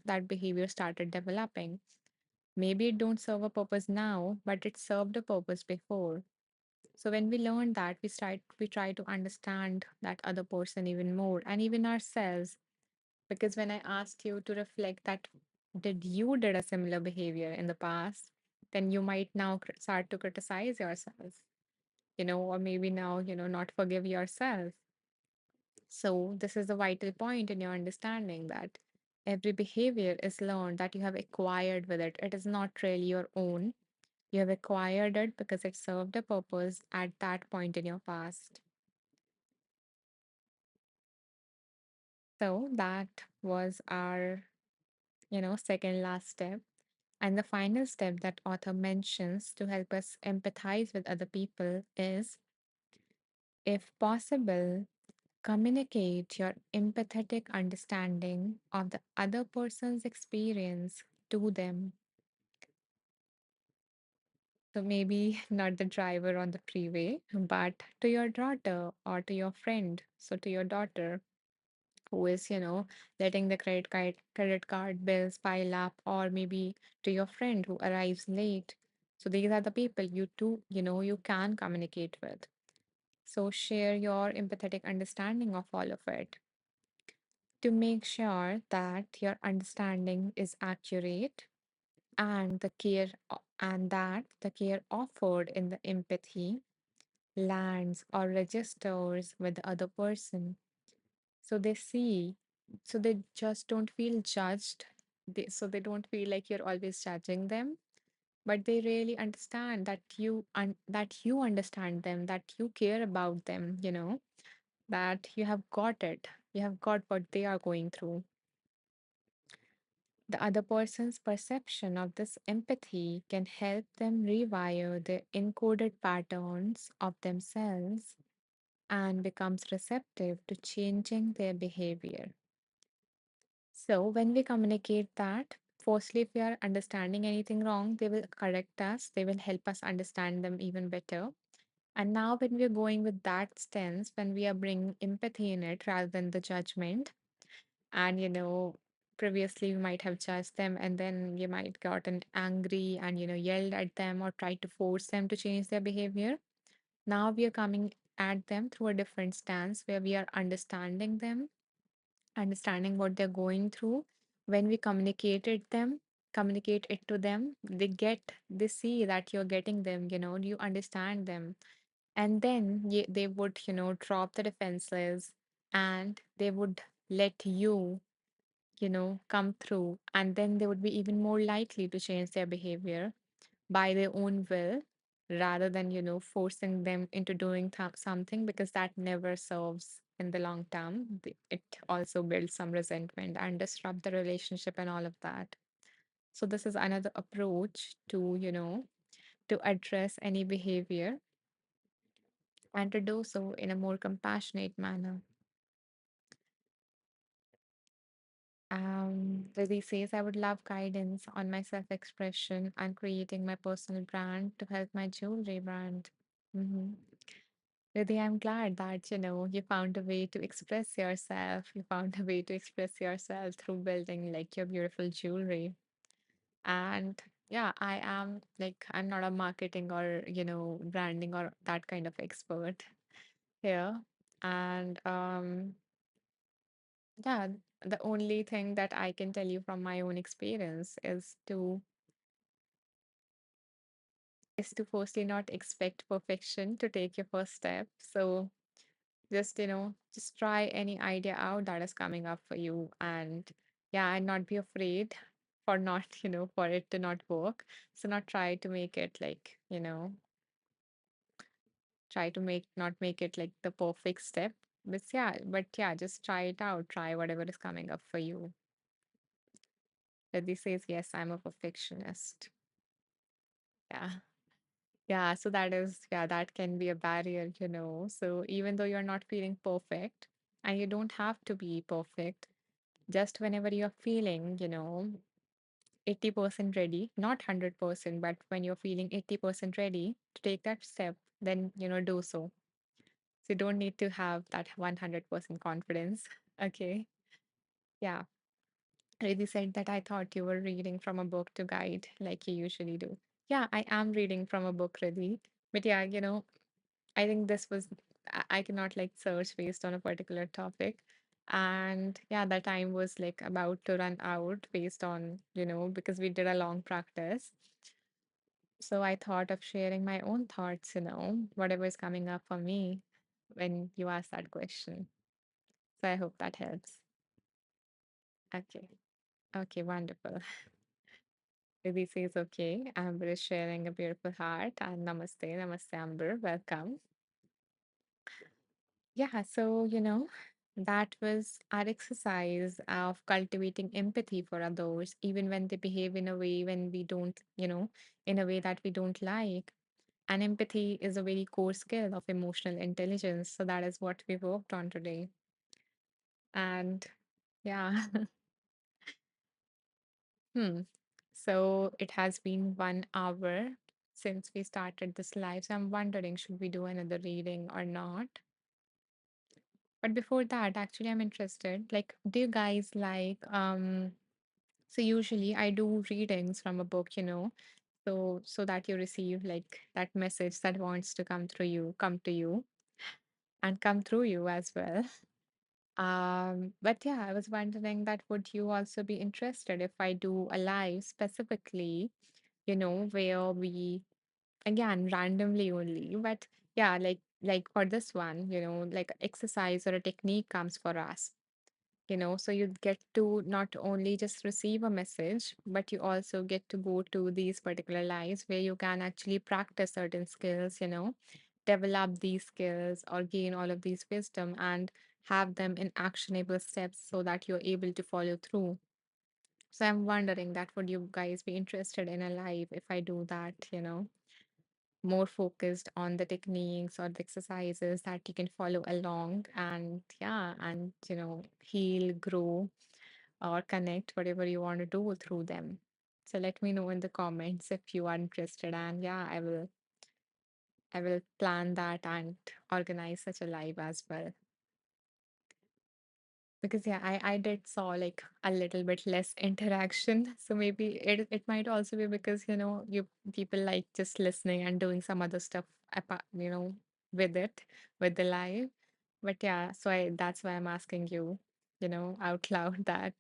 that behavior started developing. Maybe it don't serve a purpose now, but it served a purpose before. So when we learn that, we try to understand that other person even more and even ourselves. Because when I asked you to reflect that did you did a similar behavior in the past, then you might now start to criticize yourself, or maybe now, not forgive yourself. So this is a vital point in your understanding that every behavior is learned, that you have acquired with it. It is not really your own. You have acquired it because it served a purpose at that point in your past. So that was our, second last step. And the final step that author mentions to help us empathize with other people is, if possible, communicate your empathetic understanding of the other person's experience to them. So maybe not the driver on the freeway, but to your daughter or to your friend. So to your daughter who is, letting the credit card bills pile up, or maybe to your friend who arrives late. So these are the people you can communicate with. So share your empathetic understanding of all of it to make sure that your understanding is accurate, and that the care offered in the empathy lands or registers with the other person. So they see, so they just don't feel judged. So they don't feel like you're always judging them, but they really understand that you understand them, that you care about them, that you have got it. You have got what they are going through. The other person's perception of this empathy can help them rewire the encoded patterns of themselves and becomes receptive to changing their behavior. So, when we communicate that, firstly, if we are understanding anything wrong, they will correct us, they will help us understand them even better. And now, when we're going with that stance, when we are bringing empathy in it rather than the judgment, and previously we might have judged them, and then you might gotten angry and yelled at them or tried to force them to change their behavior. Now we are coming at them through a different stance where we are understanding them, understanding what they're going through. When we communicate it to them, they see that you're getting them, you understand them. And then they would, drop the defenses, and they would let you, come through. And then they would be even more likely to change their behavior by their own will, rather than forcing them into doing something, because that never serves in the long term. It also builds some resentment and disrupt the relationship and all of that. So this is another approach to to address any behavior, and to do so in a more compassionate manner. Riddhi says, I would love guidance on my self expression and creating my personal brand to help my jewelry brand. Mm-hmm. Riddhi, I'm glad that you found a way to express yourself. You found a way to express yourself through building like your beautiful jewelry. And yeah, I am like, I'm not a marketing or branding or that kind of expert here. And yeah, the only thing that I can tell you from my own experience is to firstly not expect perfection to take your first step. So just try any idea out that is coming up for you, and yeah, and not be afraid for not for it to not work. So not try to make it like try to not make it like the perfect step, but yeah, just try it out, try whatever is coming up for you. Reddy says, yes, I'm a perfectionist. Yeah. Yeah, so that can be a barrier. So even though you're not feeling perfect, and you don't have to be perfect, just whenever you're feeling 80% ready, not 100%, but when you're feeling 80% ready to take that step, then do so. So you don't need to have that 100% confidence. Okay. Yeah. Really said that I thought you were reading from a book to guide like you usually do. Yeah, I am reading from a book, really. But yeah, I think this was, I cannot like search based on a particular topic. And yeah, the time was like about to run out based on, because we did a long practice. So I thought of sharing my own thoughts, whatever is coming up for me when you ask that question. So I hope that helps. Okay. Okay, wonderful. Vidhi says, okay, Amber is sharing a beautiful heart. And namaste, namaste, Amber. Welcome. Yeah, so, that was our exercise of cultivating empathy for others, even when they behave in a way when we don't, in a way that we don't like. And empathy is a very core skill of emotional intelligence. So that is what we worked on today. And yeah, hmm. So it has been 1 hour since we started this live. So I'm wondering, should we do another reading or not? But before that, actually, I'm interested. Like, do you guys like so usually I do readings from a book, so that you receive like that message that wants to come to you and come through you as well. But yeah, I was wondering that would you also be interested if I do a live specifically, where we again randomly only, but yeah, like for this one, like exercise or a technique comes for us. So you get to not only just receive a message, but you also get to go to these particular lives where you can actually practice certain skills, develop these skills or gain all of these wisdom and have them in actionable steps so that you're able to follow through. So I'm wondering that would you guys be interested in a live if I do that, more focused on the techniques or the exercises that you can follow along and yeah, and heal, grow or connect whatever you want to do through them. So let me know in the comments if you are interested, and yeah, I will plan that and organize such a live as well. Because yeah, I did saw like a little bit less interaction. So maybe it might also be because you people like just listening and doing some other stuff apart, with it, with the live. But yeah, so that's why I'm asking you, out loud that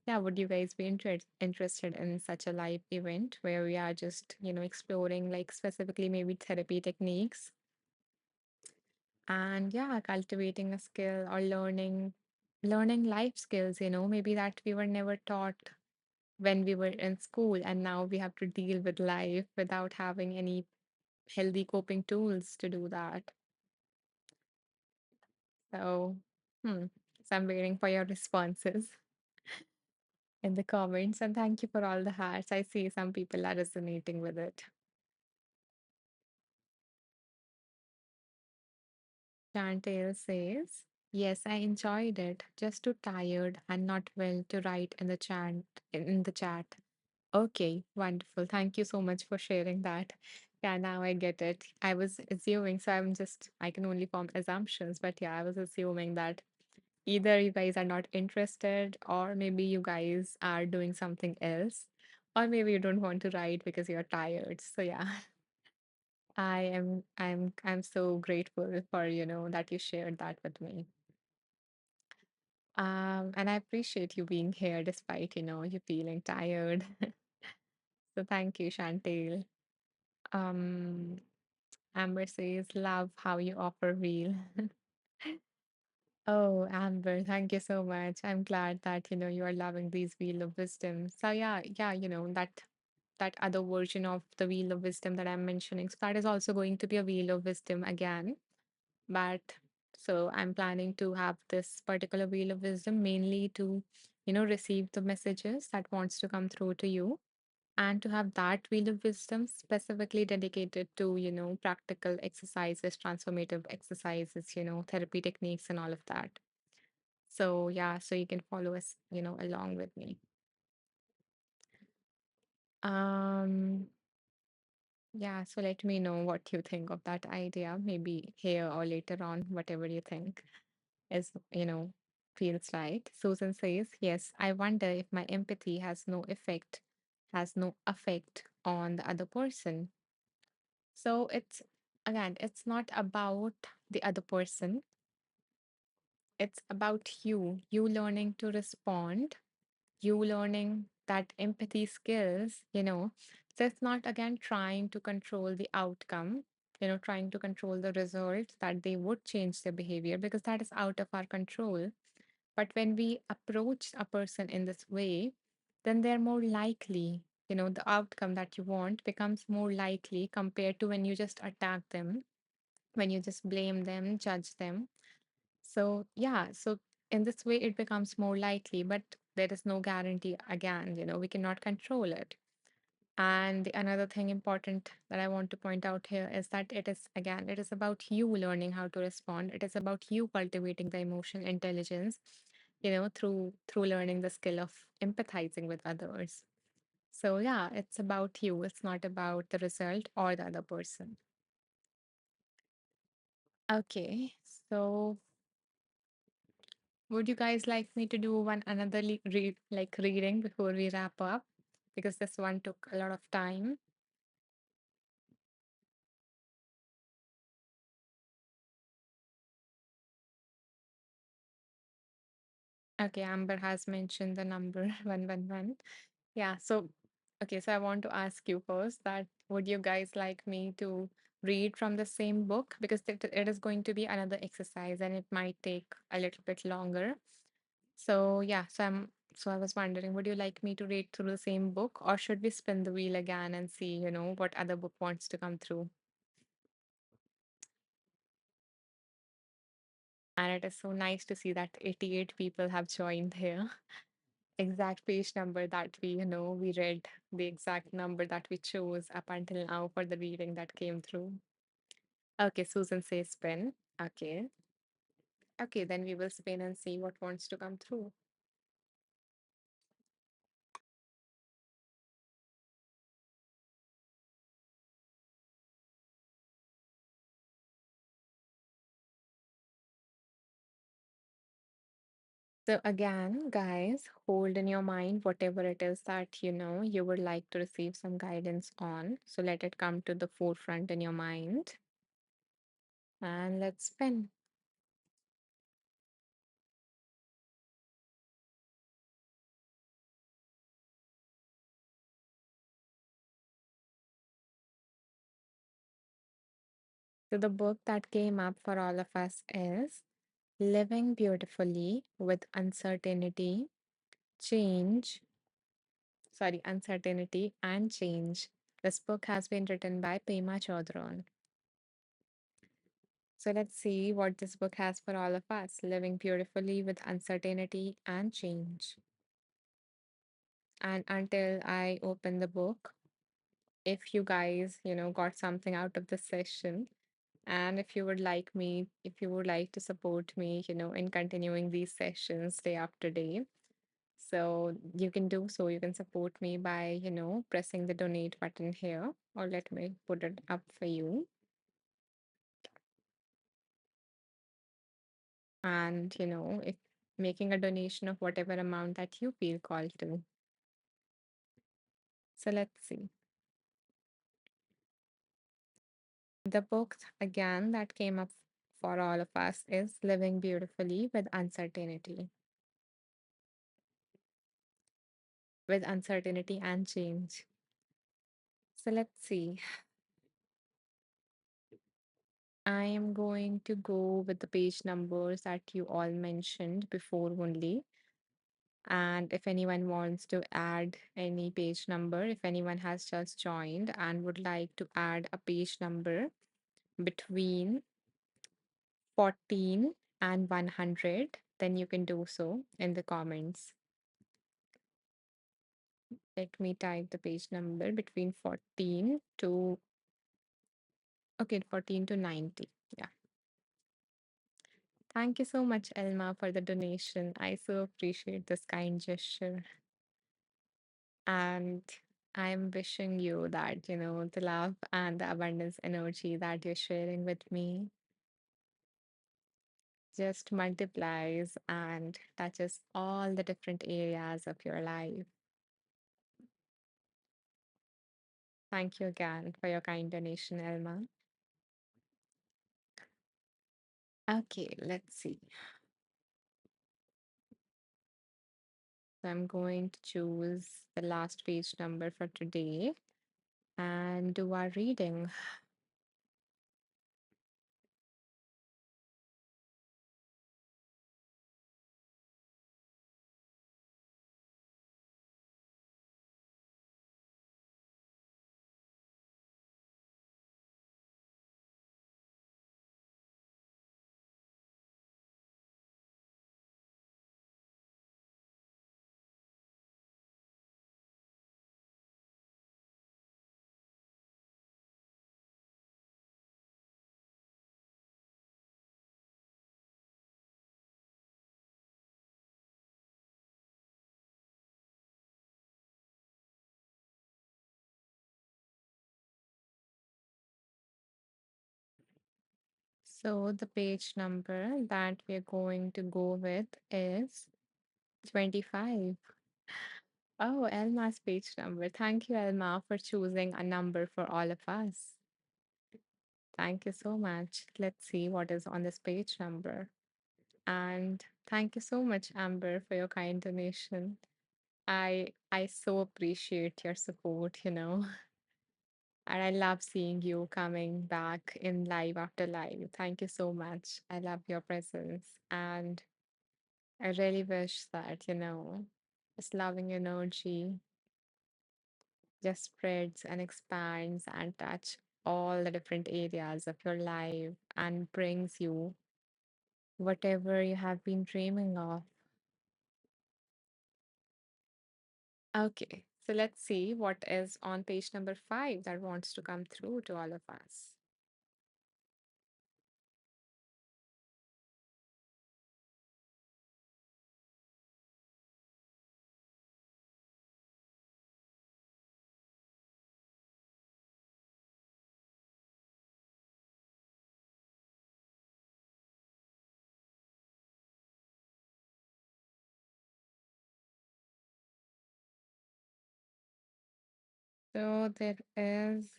yeah, would you guys be interested in such a live event where we are just, exploring like specifically maybe therapy techniques and yeah, cultivating a skill or learning life skills, maybe that we were never taught when we were in school, and now we have to deal with life without having any healthy coping tools to do that. So so I'm waiting for your responses in the comments, and thank you for all the hearts. I see some people are resonating with it. Chantel says, Yes, I enjoyed it. Just too tired and not well to write in the chat. In the chat. Okay, wonderful. Thank you so much for sharing that. Yeah, now I get it. I was assuming, so I can only form assumptions, but yeah, I was assuming that either you guys are not interested, or maybe you guys are doing something else, or maybe you don't want to write because you're tired. So yeah, I'm so grateful for, that you shared that with me. And I appreciate you being here despite, you feeling tired. So thank you, Chantel. Um, Amber says, love how you offer real. Oh, Amber, thank you so much. I'm glad that, you are loving these Wheel of Wisdom. So yeah, that other version of the Wheel of Wisdom that I'm mentioning. So that is also going to be a Wheel of Wisdom again. But so I'm planning to have this particular Wheel of Wisdom mainly to, receive the messages that wants to come through to you, and to have that Wheel of Wisdom specifically dedicated to, practical exercises, transformative exercises, therapy techniques and all of that. So yeah, so you can follow us, along with me. Um, yeah, so let me know what you think of that idea, maybe here or later on, whatever you think is, feels right. Susan says, yes, I wonder if my empathy has no effect on the other person. So it's not about the other person, it's about you learning to respond, you learning that empathy skills, So it's not again trying to control the outcome, trying to control the result that they would change their behavior, because that is out of our control. But when we approach a person in this way, then they're more likely, the outcome that you want becomes more likely compared to when you just attack them, when you just blame them, judge them. So, yeah, so in this way, it becomes more likely, but there is no guarantee again, we cannot control it. And the another thing important that I want to point out here is that it is about you learning how to respond. It is about you cultivating the emotional intelligence, through learning the skill of empathizing with others. So yeah, it's about you. It's not about the result or the other person. Okay, so would you guys like me to do one another reading before we wrap up? Because this one took a lot of time. Okay, Amber has mentioned the number 111. Yeah, so okay, so I want to ask you first that would you guys like me to read from the same book? Because it is going to be another exercise and it might take a little bit longer. So yeah, so I was wondering, would you like me to read through the same book, or should we spin the wheel again and see, what other book wants to come through? And it is so nice to see that 88 people have joined here. Exact page number that we read, the exact number that we chose up until now for the reading that came through. Okay, Susan says spin. Okay. Okay, then we will spin and see what wants to come through. So again, guys, hold in your mind whatever it is that you would like to receive some guidance on. So let it come to the forefront in your mind. And let's spin. So the book that came up for all of us is Living Beautifully with Uncertainty, Change, Uncertainty and Change. This book has been written by Pema Chodron. So let's see what this book has for all of us. Living Beautifully with Uncertainty and Change. And until I open the book, if you guys, got something out of the session, And if you would like to support me, in continuing these sessions day after day, so you can do so. You can support me by, pressing the donate button here, or let me put it up for you. And, if making a donation of whatever amount that you feel called to. So let's see. The book, again, that came up for all of us is Living Beautifully with uncertainty and change. So let's see. I am going to go with the page numbers that you all mentioned before only. And if anyone wants to add any page number, if anyone has just joined and would like to add a page number between 14 and 100, then you can do so in the comments. Let me type the page number between 14 to, okay, 14 to 90. Yeah. Thank you so much, Elma, for the donation. I so appreciate this kind gesture. And I'm wishing you that, the love and the abundance energy that you're sharing with me just multiplies and touches all the different areas of your life. Thank you again for your kind donation, Elma. Okay, let's see. So I'm going to choose the last page number for today and do our reading. So the page number that we're going to go with is 25. Oh, Elma's page number. Thank you, Elma, for choosing a number for all of us. Thank you so much. Let's see what is on this page number. And thank you so much, Amber, for your kind donation. I so appreciate your support. And I love seeing you coming back in live after live. Thank you so much. I love your presence. And I really wish that, this loving energy just spreads and expands and touch all the different areas of your life and brings you whatever you have been dreaming of. Okay, so let's see what is on page number 5 that wants to come through to all of us. So there's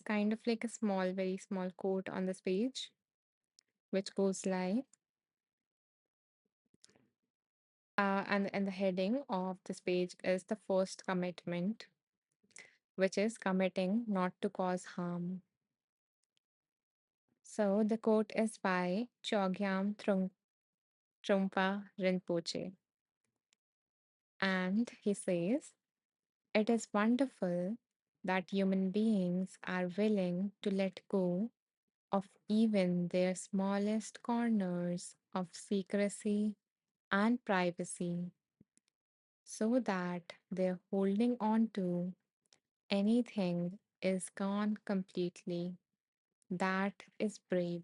kind of like a small, very small quote on this page, which goes like, and the heading of this page is the first commitment, which is committing not to cause harm. So the quote is by Chogyam Trungpa Rinpoche, and he says, "It is wonderful that human beings are willing to let go of even their smallest corners of secrecy and privacy, so that their holding on to anything is gone completely. That is brave.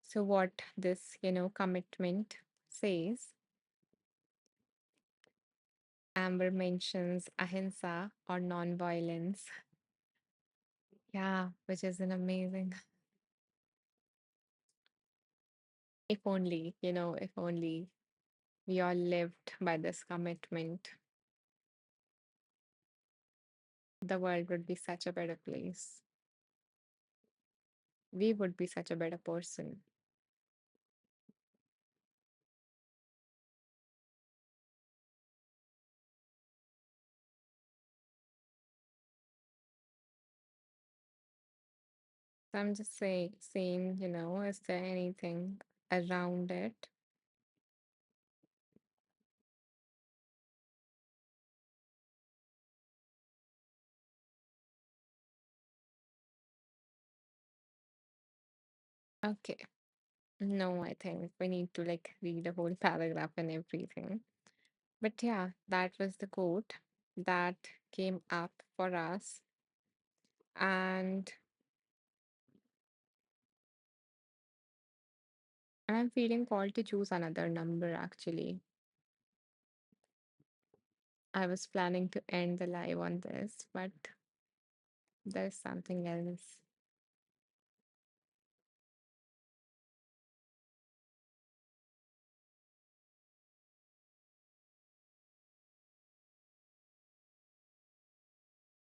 So, what this, commitment says, Amber mentions ahimsa or non-violence. Yeah, which is an amazing. If only, if only we all lived by this commitment, the world would be such a better place. We would be such a better person. So I'm just saying, is there anything around it? Okay. No, I think we need to like read a whole paragraph and everything. But yeah, that was the quote that came up for us. And I'm feeling called to choose another number actually. I was planning to end the live on this, but there's something else.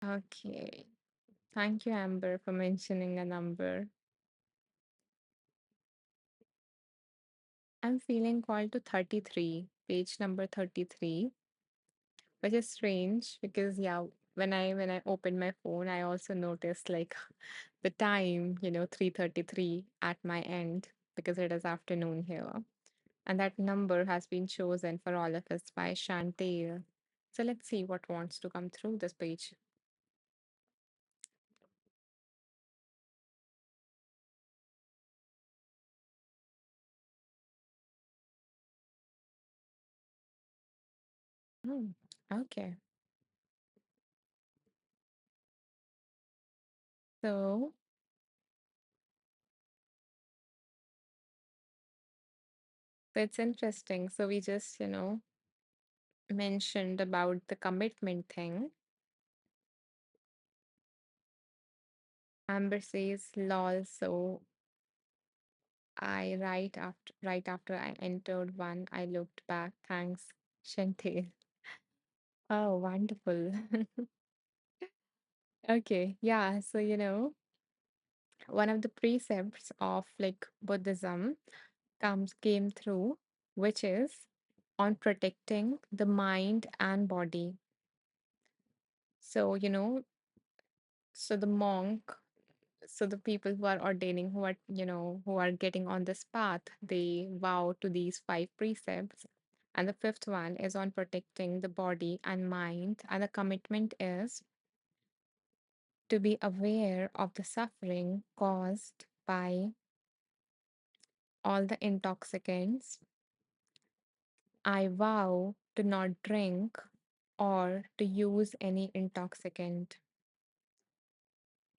Okay. Thank you, Amber, for mentioning a number. I'm feeling called to 33, page number 33, which is strange because yeah, when I opened my phone, I also noticed like the time, 3:33 at my end because it is afternoon here. And that number has been chosen for all of us by Chantel. So let's see what wants to come through this page. Hmm. Okay. So it's interesting. So we just, mentioned about the commitment thing. Amber says, lol, so I right after I entered one, I looked back. Thanks, Chantel. Oh, wonderful. Okay, yeah. So one of the precepts of like Buddhism came through, which is on protecting the mind and body. So so the monk, so the people who are ordaining, who are who are getting on this path, they vow to these five precepts, and the fifth one is on protecting the body and mind, and the commitment is to be aware of the suffering caused by all the intoxicants. I vow to not drink or to use any intoxicant.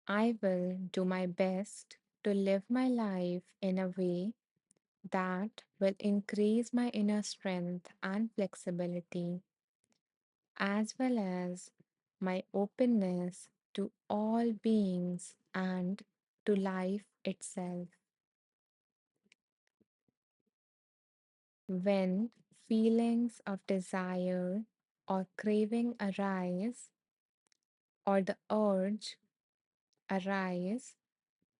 I will do my best to live my life in a way that will increase my inner strength and flexibility, as well as my openness to all beings and to life itself. When feelings of desire or craving arise, or the urge arise,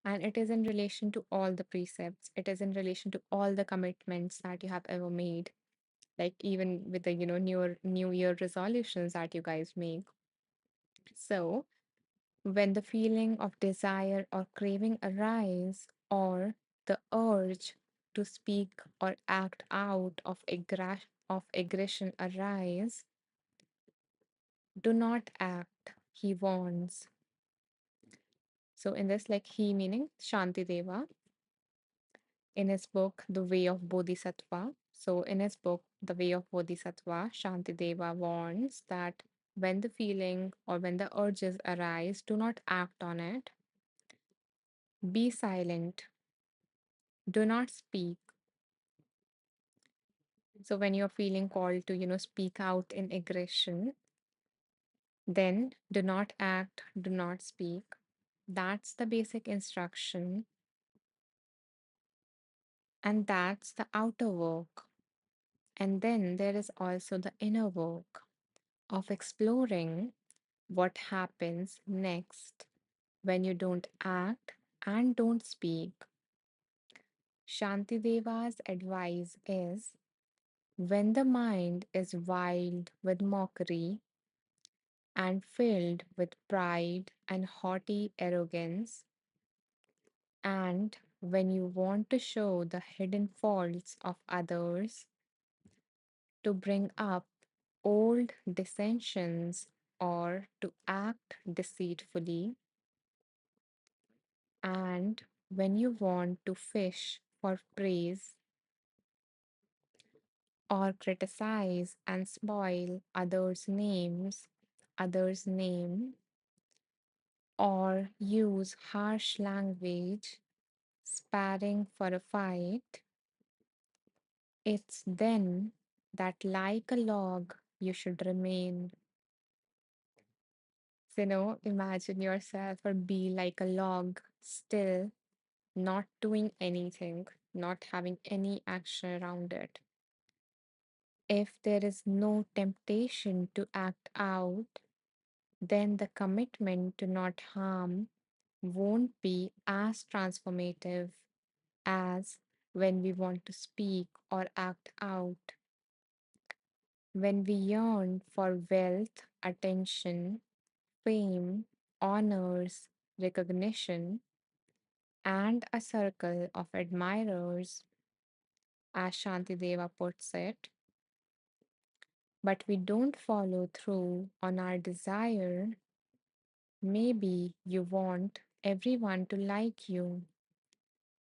and it is in relation to all the precepts, it is in relation to all the commitments that you have ever made, like even with the new year resolutions that you guys make. So when the feeling of desire or craving arise, or the urge to speak or act out of aggression arise, do not act, he warns. So in this, like he meaning Shanti Deva, in his book The Way of Bodhisattva. So in his book The Way of Bodhisattva, Shantideva warns that when the feeling or when the urges arise, do not act on it. Be silent. Do not speak. So when you're feeling called to, speak out in aggression, then do not act, do not speak. That's the basic instruction. And that's the outer work. And then there is also the inner work of exploring what happens next when you don't act and don't speak. Shantideva's advice is when the mind is wild with mockery and filled with pride and haughty arrogance, and when you want to show the hidden faults of others, to bring up old dissensions, or to act deceitfully, and when you want to fish for praise or criticize and spoil others' name, or use harsh language, sparring for a fight, it's then that, like a log, you should remain. So, imagine yourself or be like a log, still not doing anything, not having any action around it. If there is no temptation to act out, then the commitment to not harm won't be as transformative as when we want to speak or act out. When we yearn for wealth, attention, fame, honors, recognition, and a circle of admirers, as Shantideva puts it, but we don't follow through on our desire, maybe you want everyone to like you,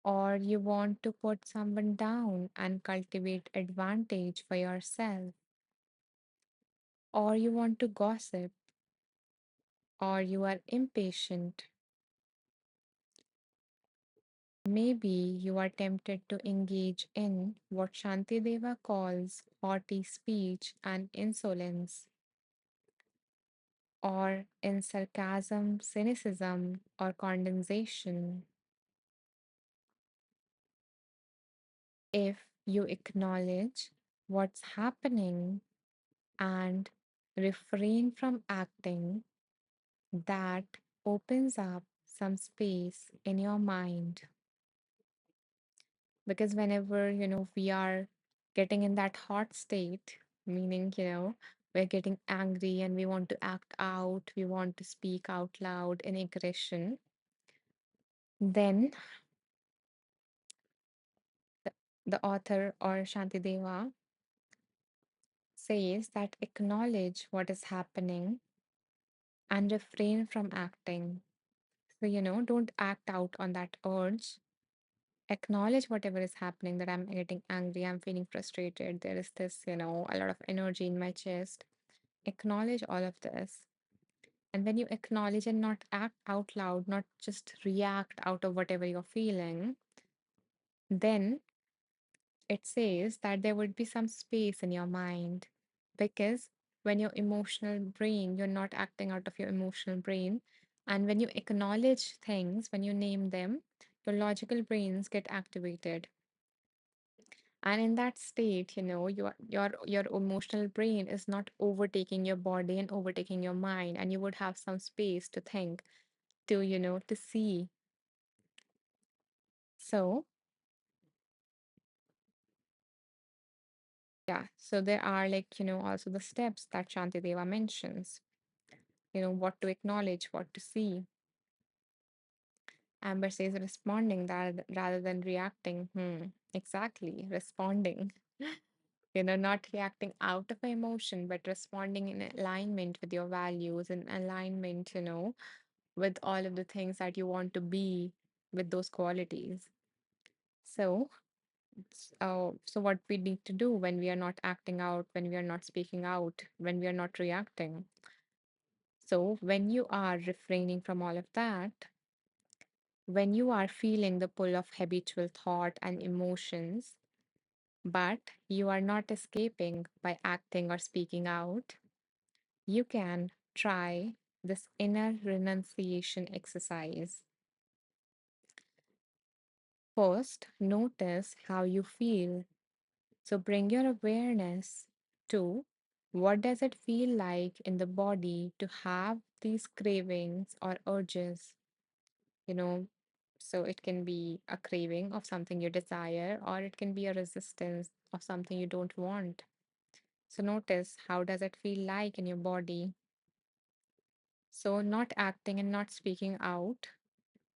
or you want to put someone down and cultivate advantage for yourself, or you want to gossip, or you are impatient. Maybe you are tempted to engage in what Shantideva calls haughty speech and insolence, or in sarcasm, cynicism, or condensation. If you acknowledge what's happening and refrain from acting, that opens up some space in your mind. Because whenever, we are getting in that hot state, meaning, we're getting angry and we want to act out, we want to speak out loud in aggression, then the, the author or Shantideva says that acknowledge what is happening and refrain from acting. So, don't act out on that urge. Acknowledge whatever is happening, that I'm getting angry, I'm feeling frustrated, there is this, a lot of energy in my chest. Acknowledge all of this. And when you acknowledge and not act out loud, not just react out of whatever you're feeling, then it says that there would be some space in your mind, because when your emotional brain, you're not acting out of your emotional brain. And when you acknowledge things, when you name them, your logical brains get activated. And in that state, your emotional brain is not overtaking your body and overtaking your mind, and you would have some space to think, to to see. So yeah, so there are, like, also the steps that Shantideva mentions, what to acknowledge, what to see. Amber says responding that rather than reacting. Exactly, responding. Not reacting out of emotion, but responding in alignment with your values, in alignment, with all of the things that you want to be, with those qualities. So, so what we need to do when we are not acting out, when we are not speaking out, when we are not reacting? So, when you are refraining from all of that, when you are feeling the pull of habitual thought and emotions, but you are not escaping by acting or speaking out, you can try this inner renunciation exercise. First, notice how you feel. So bring your awareness to what does it feel like in the body to have these cravings or urges, you know. So it can be a craving of something you desire, or it can be a resistance of something you don't want. So notice how does it feel like in your body. So not acting and not speaking out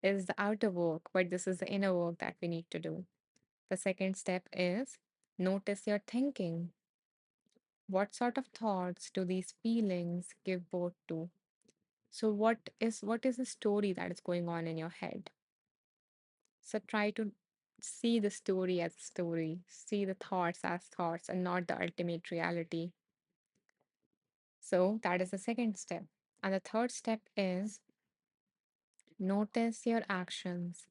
is the outer work, but this is the inner work that we need to do. The second step is notice your thinking. What sort of thoughts do these feelings give birth to? So what is the story that is going on in your head? So try to see the story as a story, see the thoughts as thoughts and not the ultimate reality. So that is the second step. And the third step is notice your actions.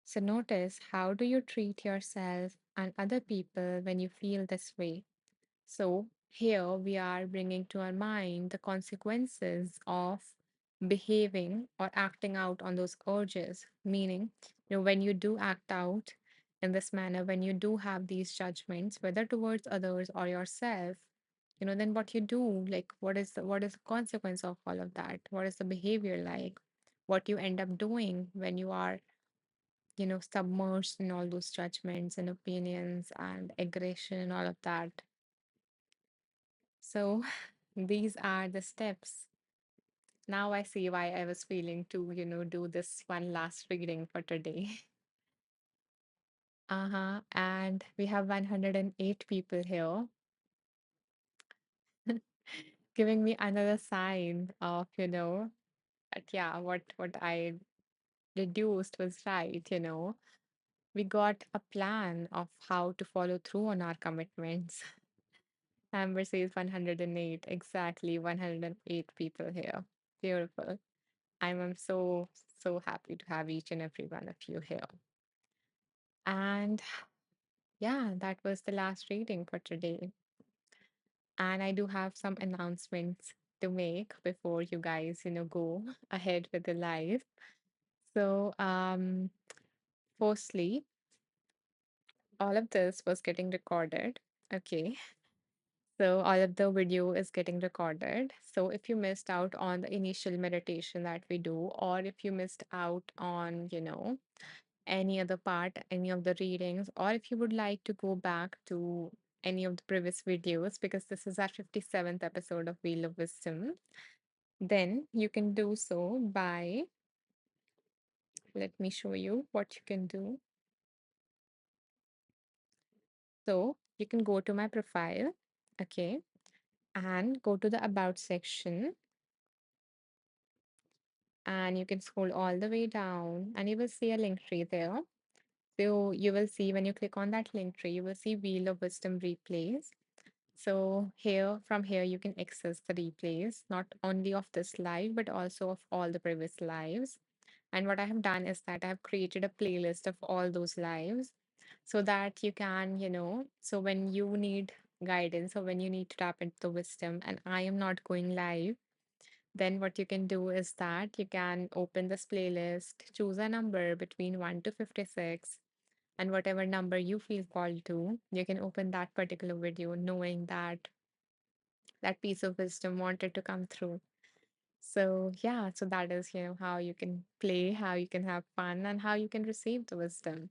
So notice how do you treat yourself and other people when you feel this way. So here we are bringing to our mind the consequences of behaving or acting out on those urges. Meaning, when you do act out in this manner, when you do have these judgments, whether towards others or yourself, then what you do, like what is the consequence of all of that? What is the behavior like? What you end up doing when you are, submerged in all those judgments and opinions and aggression and all of that. So these are the steps. Now I see why I was feeling to, do this one last reading for today. Uh-huh. And we have 108 people here giving me another sign of, that yeah, what I deduced was right. We got a plan of how to follow through on our commitments. Amber says 108, exactly 108 people here. Beautiful. I'm so happy to have each and every one of you here. And yeah, that was the last reading for today. And I do have some announcements to make before you guys, go ahead with the live. So, firstly, all of this was getting recorded. Okay. So all of the video is getting recorded. So if you missed out on the initial meditation that we do, or if you missed out on, any other part, any of the readings, or if you would like to go back to any of the previous videos, because this is our 57th episode of Wheel of Wisdom, then you can do so by, let me show you what you can do. So you can go to my profile, okay, and go to the About section, and you can scroll all the way down, and you will see a link tree there. So you will see when you click on that link tree, you will see Wheel of Wisdom replays. So here, from here, you can access the replays, not only of this live, but also of all the previous lives. And what I have done is that I have created a playlist of all those lives so that you can, so when you need guidance or when you need to tap into the wisdom and I am not going live, then what you can do is that you can open this playlist, choose a number between 1 to 56, and whatever number you feel called to, you can open that particular video knowing that that piece of wisdom wanted to come through. So, yeah, so that is, how you can play, how you can have fun, and how you can receive the wisdom.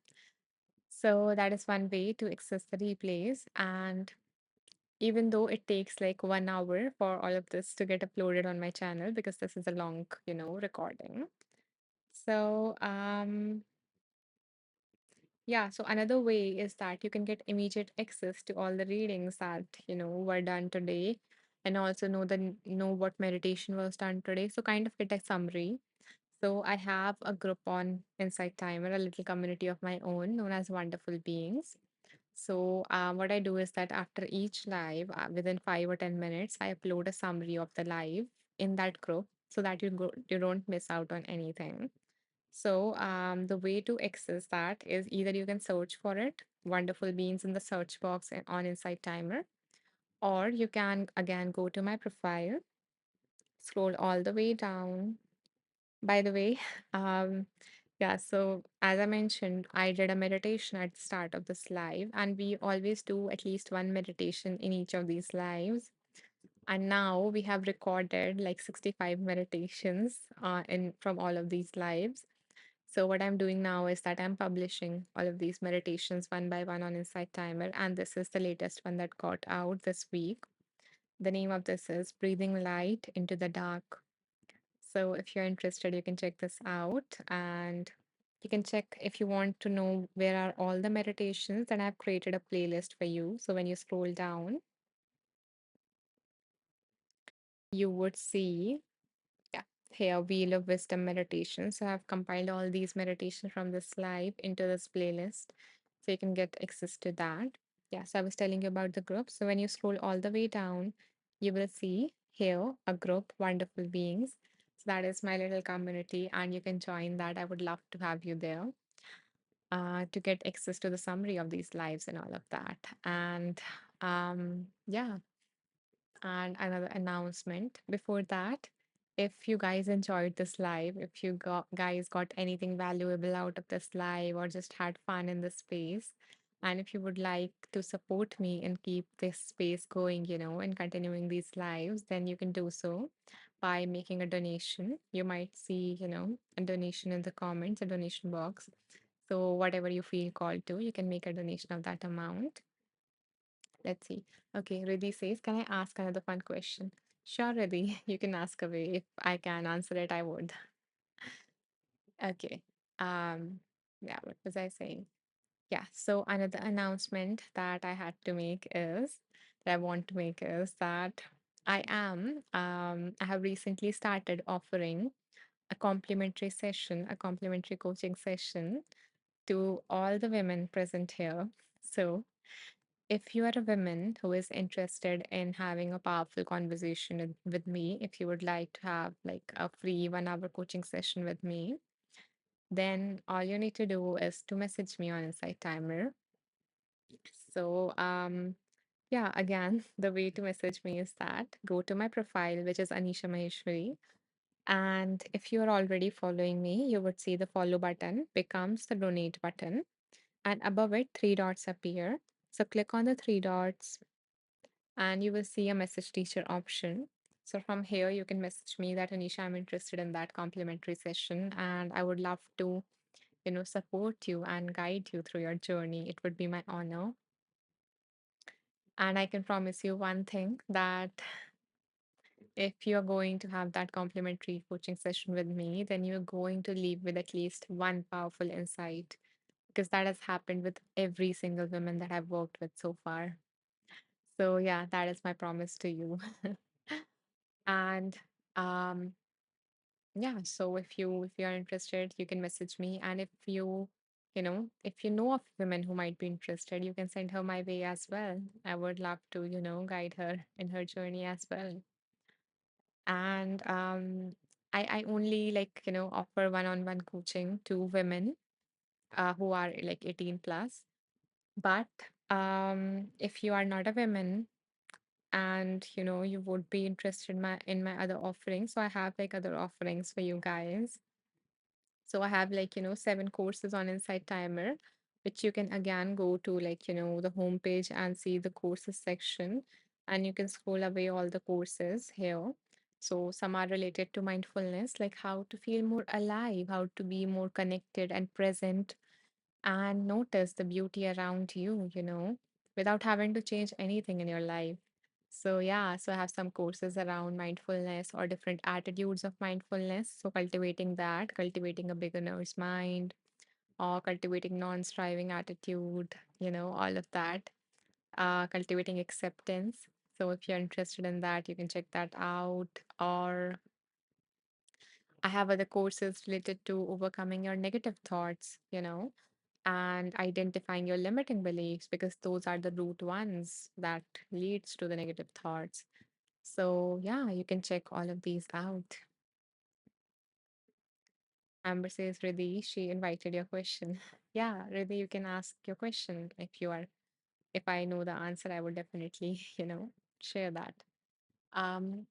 So, that is one way to access the replays. And even though it takes like 1 hour for all of this to get uploaded on my channel, because this is a long, recording. So, yeah, so another way is that you can get immediate access to all the readings that, were done today and also know what meditation was done today. So kind of get a summary. So I have a group on Insight Timer, a little community of my own known as Wonderful Beings. What I do is that after each live, within 5 or 10 minutes, I upload a summary of the live in that group so that you don't miss out on anything. The way to access that is either you can search for it, Wonderful Beans in the search box on Insight Timer, or you can again go to my profile, scroll all the way down. By the way, um, yeah, so as I mentioned, I did a meditation at the start of this live, and we always do at least one meditation in each of these lives. And now we have recorded like 65 meditations in from all of these lives. So what I'm doing now is that I'm publishing all of these meditations one by one on Insight Timer, and this is the latest one that got out this week. The name of this is Breathing Light into the Dark. So if you're interested, you can check this out, and you can check if you want to know where are all the meditations, then I've created a playlist for you. So when you scroll down, you would see, yeah, here Wheel of Wisdom meditation. So I've compiled all these meditations from this live into this playlist. So you can get access to that. Yeah, so I was telling you about the group. So when you scroll all the way down, you will see here a group, Wonderful Beings. So that is my little community, and you can join that. I would love to have you there to get access to the summary of these lives and all of that. And yeah, and another announcement before that, if you guys enjoyed this live, if you guys got anything valuable out of this live or just had fun in this space, and if you would like to support me and keep this space going, and continuing these lives, then you can do so by making a donation. You might see, a donation in the comments, a donation box. So whatever you feel called to, you can make a donation of that amount. Let's see. Okay, Riddhi says, can I ask another fun question? Sure, Riddhi, you can ask away. If I can answer it, I would. Okay. Um, yeah, what was I saying? Yeah, so another announcement that I had to make is that I want to make is that I have recently started offering a complimentary session, a complimentary coaching session to all the women present here. So if you are a woman who is interested in having a powerful conversation with me, if you would like to have like a free 1 hour coaching session with me, then all you need to do is to message me on Insight Timer. So, yeah, again, the way to message me is that go to my profile, which is Anisha Maheshwari. And if you are already following me, you would see the follow button becomes the donate button. And above it, three dots appear. So click on the three dots, and you will see a message teacher option. So from here, you can message me that Anisha, I'm interested in that complimentary session, and I would love to, support you and guide you through your journey. It would be my honor. And I can promise you one thing that if you're going to have that complimentary coaching session with me, then you're going to leave with at least one powerful insight because that has happened with every single woman that I've worked with so far. So yeah, that is my promise to you. And um yeah, so if you're interested, you can message me. And if you know of women who might be interested, you can send her my way as well. I would love to, guide her in her journey as well. And I only like, offer one-on-one coaching to women who are like 18 plus. But if you are not a woman and you would be interested in my other offerings, so I have like other offerings for you guys. So I have like, 7 courses on Insight Timer, which you can again go to like, the homepage and see the courses section. And you can scroll away all the courses here. So some are related to mindfulness, like how to feel more alive, how to be more connected and present and notice the beauty around you, without having to change anything in your life. So, yeah, so I have some courses around mindfulness or different attitudes of mindfulness. So, cultivating that, cultivating a beginner's mind, or cultivating non striving attitude, all of that, cultivating acceptance. So, if you're interested in that, you can check that out. Or I have other courses related to overcoming your negative thoughts, and identifying your limiting beliefs, because those are the root ones that leads to the negative thoughts. So yeah, you can check all of these out. Amber says, Riddhi, she invited your question. Yeah, Riddhi, you can ask your question if I know the answer, I would definitely, share that. Um,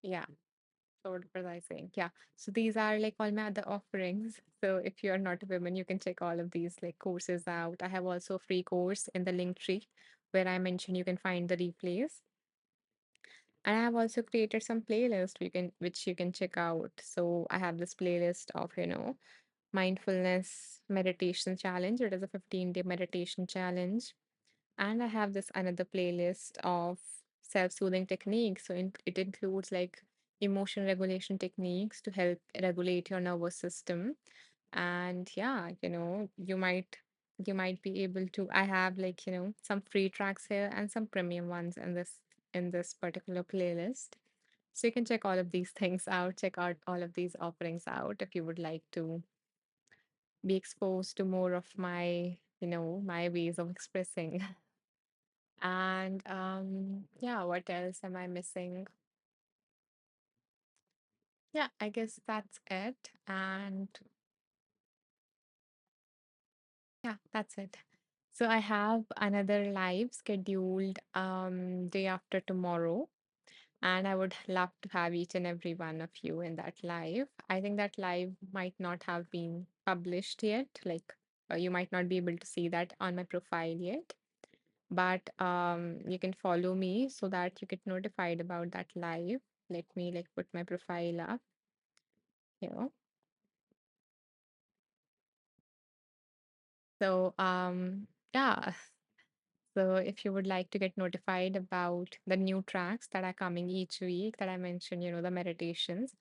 yeah. So what was I saying? Yeah. So these are like all my other offerings. So if you're not a woman, you can check all of these like courses out. I have also a free course in the link tree where I mentioned you can find the replays. And I have also created some playlist which you can check out. So I have this playlist of, mindfulness meditation challenge. It is a 15-day meditation challenge. And I have this another playlist of self-soothing techniques. So it includes like emotion regulation techniques to help regulate your nervous system. And yeah, you might be able to. I have like, some free tracks here and some premium ones in this particular playlist. So you can check all of these things out, check out all of these offerings out if you would like to be exposed to more of my ways of expressing. And yeah, what else am I missing? Yeah, I guess that's it. And yeah, that's it. So I have another live scheduled day after tomorrow, and I would love to have each and every one of you in that live. I think that live might not have been published yet, like you might not be able to see that on my profile yet. But you can follow me so that you get notified about that live. Let me like put my profile up here. So yeah, so if you would like to get notified about the new tracks that are coming each week that I mentioned, the meditations,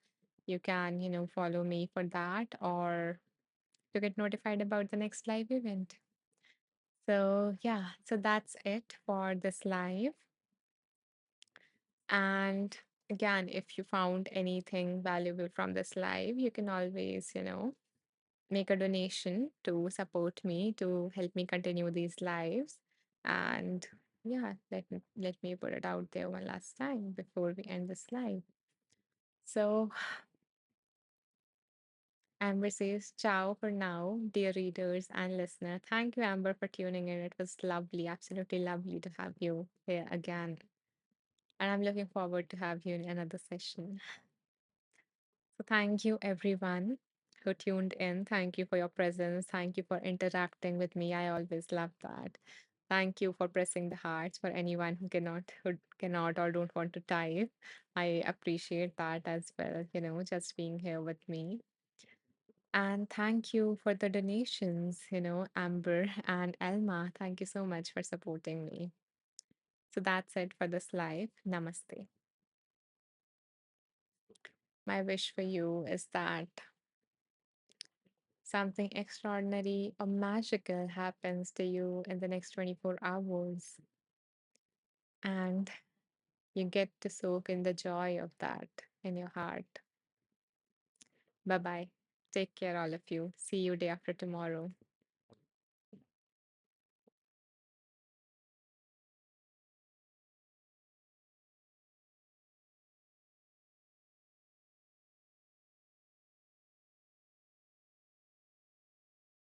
you can, follow me for that, or to get notified about the next live event. So yeah, so that's it for this live. And again, if you found anything valuable from this live, you can always, make a donation to support me to help me continue these lives. And yeah, let me put it out there one last time before we end this live. So Amber says, ciao for now, dear readers and listener. Thank you, Amber, for tuning in. It was lovely, absolutely lovely to have you here again. And I'm looking forward to have you in another session. So thank you everyone who tuned in. Thank you for your presence. Thank you for interacting with me. I always love that. Thank you for pressing the hearts for anyone who cannot or don't want to type. I appreciate that as well, just being here with me. And thank you for the donations, Amber and Elma. Thank you so much for supporting me. So that's it for this live. Namaste. My wish for you is that something extraordinary or magical happens to you in the next 24 hours, and you get to soak in the joy of that in your heart. Bye bye. Take care, all of you. See you day after tomorrow.